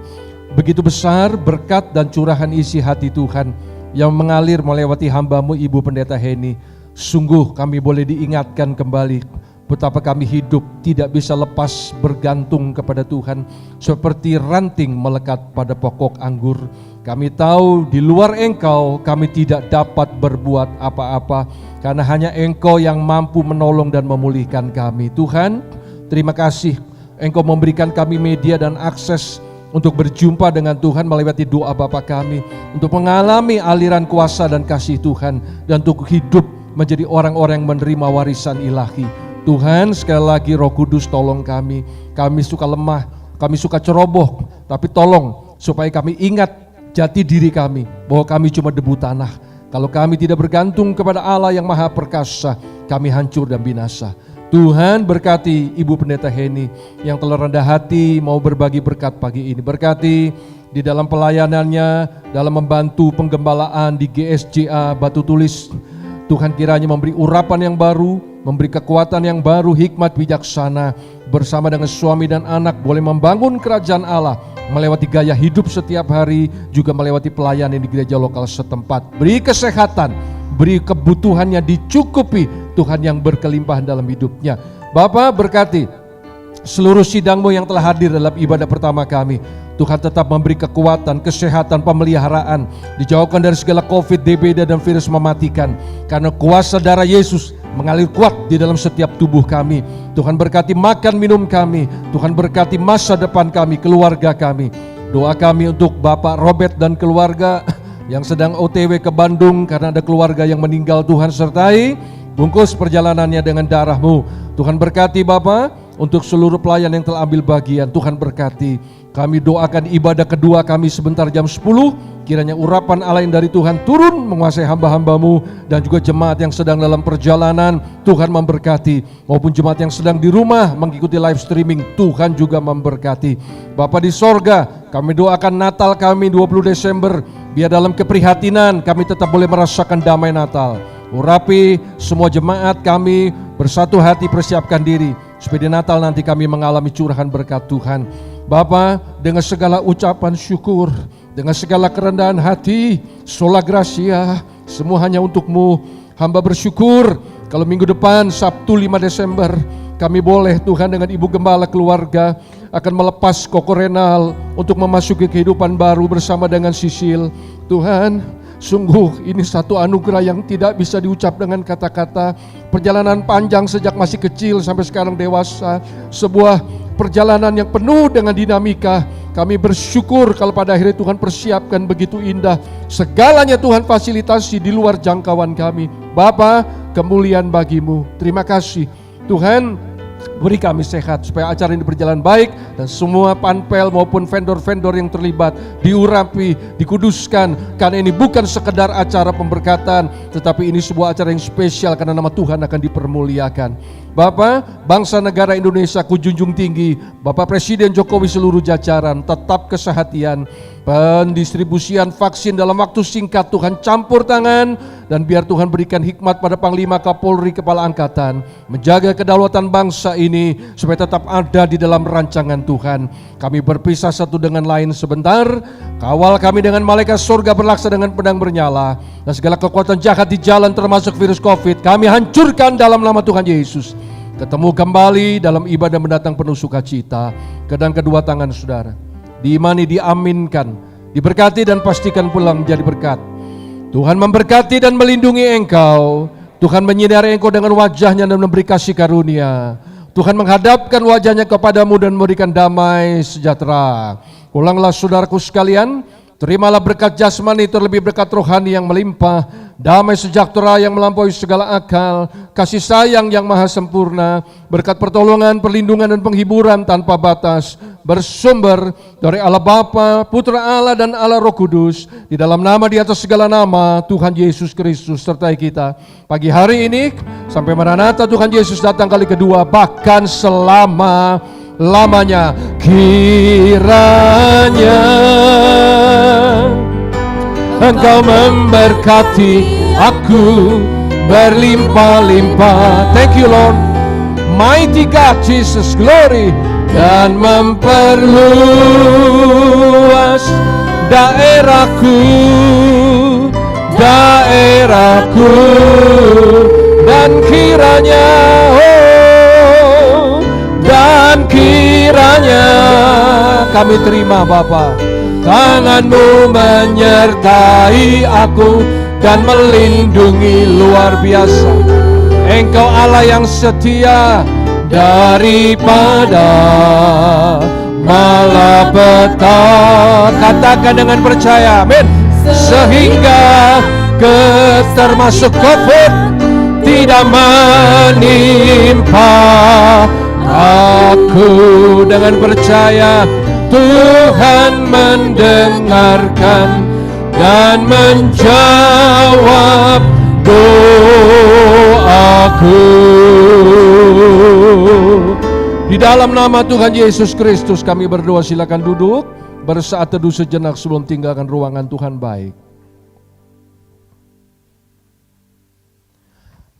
Begitu besar berkat dan curahan isi hati Tuhan yang mengalir melewati hamba-Mu Ibu Pendeta Heni. Sungguh kami boleh diingatkan kembali betapa kami hidup tidak bisa lepas bergantung kepada Tuhan, seperti ranting melekat pada pokok anggur. Kami tahu di luar Engkau kami tidak dapat berbuat apa-apa, karena hanya Engkau yang mampu menolong dan memulihkan kami. Tuhan, terima kasih Engkau memberikan kami media dan akses untuk berjumpa dengan Tuhan melewati doa Bapa kami, untuk mengalami aliran kuasa dan kasih Tuhan, dan untuk hidup menjadi orang-orang yang menerima warisan ilahi. Tuhan, sekali lagi Roh Kudus tolong kami suka lemah, kami suka ceroboh, tapi tolong supaya kami ingat jati diri kami, bahwa kami cuma debu tanah. Kalau kami tidak bergantung kepada Allah yang Maha Perkasa, kami hancur dan binasa. Tuhan berkati Ibu Pendeta Heni yang telah rendah hati mau berbagi berkat pagi ini. Berkati di dalam pelayanannya, dalam membantu penggembalaan di GSJA Batu Tulis. Tuhan kiranya memberi urapan yang baru, memberi kekuatan yang baru, hikmat bijaksana. Bersama dengan suami dan anak boleh membangun kerajaan Allah melewati gaya hidup setiap hari, juga melewati pelayanan di gereja lokal setempat. Beri kesehatan, beri kebutuhannya dicukupi, Tuhan yang berkelimpahan dalam hidupnya. Bapa berkati seluruh sidang-Mu yang telah hadir dalam ibadah pertama kami. Tuhan tetap memberi kekuatan, kesehatan, pemeliharaan, dijauhkan dari segala COVID, DBD dan virus mematikan. Karena kuasa darah Yesus mengalir kuat di dalam setiap tubuh kami. Tuhan berkati makan minum kami, Tuhan berkati masa depan kami, keluarga kami. Doa kami untuk Bapak Robert dan keluarga yang sedang OTW ke Bandung karena ada keluarga yang meninggal. Tuhan sertai, bungkus perjalanannya dengan darah-Mu. Tuhan berkati Bapa untuk seluruh pelayan yang telah ambil bagian. Tuhan berkati. Kami doakan ibadah kedua kami sebentar jam 10. Kiranya urapan Allah yang dari Tuhan turun menguasai hamba-hamba-Mu dan juga jemaat yang sedang dalam perjalanan. Tuhan memberkati. Maupun jemaat yang sedang di rumah mengikuti live streaming, Tuhan juga memberkati. Bapa di sorga, kami doakan Natal kami 20 Desember. Biar dalam keprihatinan kami tetap boleh merasakan damai Natal. Urapi semua jemaat kami bersatu hati persiapkan diri supaya di Natal nanti kami mengalami curahan berkat Tuhan. Bapa, dengan segala ucapan syukur, dengan segala kerendahan hati, sola gracia, semua hanya untuk-Mu. Hamba bersyukur kalau minggu depan Sabtu 5 Desember kami boleh Tuhan dengan Ibu Gembala keluarga akan melepas Koko Renal untuk memasuki kehidupan baru bersama dengan Sisil. Tuhan, sungguh ini satu anugerah yang tidak bisa diucap dengan kata-kata. Perjalanan panjang sejak masih kecil sampai sekarang dewasa. Sebuah perjalanan yang penuh dengan dinamika. Kami bersyukur kalau pada akhirnya Tuhan persiapkan begitu indah. Segalanya Tuhan fasilitasi di luar jangkauan kami. Bapa, kemuliaan bagi-Mu. Terima kasih. Tuhan, beri kami sehat supaya acara ini berjalan baik dan semua panpel maupun vendor-vendor yang terlibat diurapi, dikuduskan, karena ini bukan sekedar acara pemberkatan, tetapi ini sebuah acara yang spesial karena nama Tuhan akan dipermuliakan. Bapak, bangsa negara Indonesia ku junjung tinggi, Bapak Presiden Jokowi seluruh jajaran, tetap kesehatan, pendistribusian vaksin dalam waktu singkat Tuhan campur tangan, dan biar Tuhan berikan hikmat pada Panglima Kapolri Kepala Angkatan, menjaga kedaulatan bangsa ini supaya tetap ada di dalam rancangan Tuhan. Kami berpisah satu dengan lain sebentar, kawal kami dengan malaikat surga berlaksa dengan pedang bernyala, dan segala kekuatan jahat di jalan termasuk virus COVID kami hancurkan dalam nama Tuhan Yesus. Ketemu kembali dalam ibadah mendatang penuh sukacita. Kedang kedua tangan saudara, diimani, diaminkan, diberkati dan pastikan pulang menjadi berkat. Tuhan memberkati dan melindungi engkau. Tuhan menyinari engkau dengan wajahnya dan memberi kasih karunia. Tuhan menghadapkan wajahnya kepadamu dan memberikan damai sejahtera. Ulanglah saudaraku sekalian, terimalah berkat jasmani terlebih berkat rohani yang melimpah, damai sejahtera yang melampaui segala akal, kasih sayang yang maha sempurna, berkat pertolongan, perlindungan dan penghiburan tanpa batas, bersumber dari Allah Bapa, Putra Allah dan Allah Roh Kudus, di dalam nama di atas segala nama, Tuhan Yesus Kristus sertai kita. Pagi hari ini, sampai Maranatha Tuhan Yesus datang kali kedua, bahkan selama-lamanya. Kiranya Engkau memberkati aku berlimpah-limpah. Thank you Lord, mighty God Jesus, glory. Dan memperluas daerahku, dan kiranya, dan kiranya kami terima Bapa, tangan-Mu menyertai aku dan melindungi luar biasa. Engkau Allah yang setia daripada malapetaka. Katakan dengan percaya, amin. Sehingga termasuk COVID tidak menimpa aku. Dengan percaya Tuhan mendengarkan dan menjawab doaku. Di dalam nama Tuhan Yesus Kristus kami berdoa, silakan duduk, bersaat teduh sejenak sebelum tinggalkan ruangan Tuhan baik.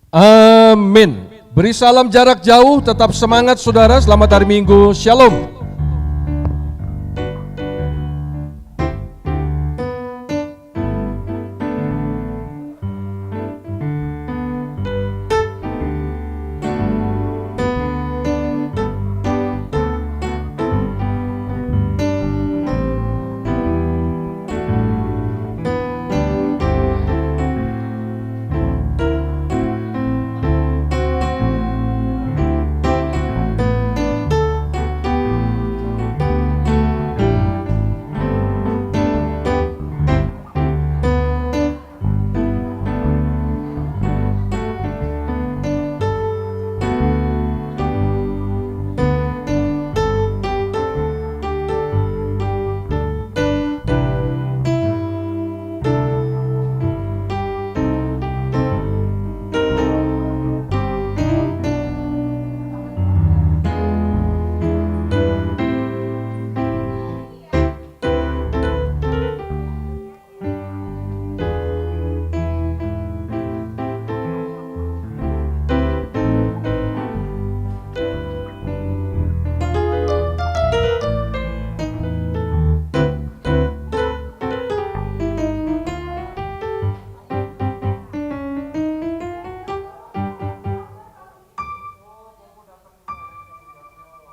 Amin. Beri salam jarak jauh, tetap semangat saudara, selamat hari Minggu, shalom.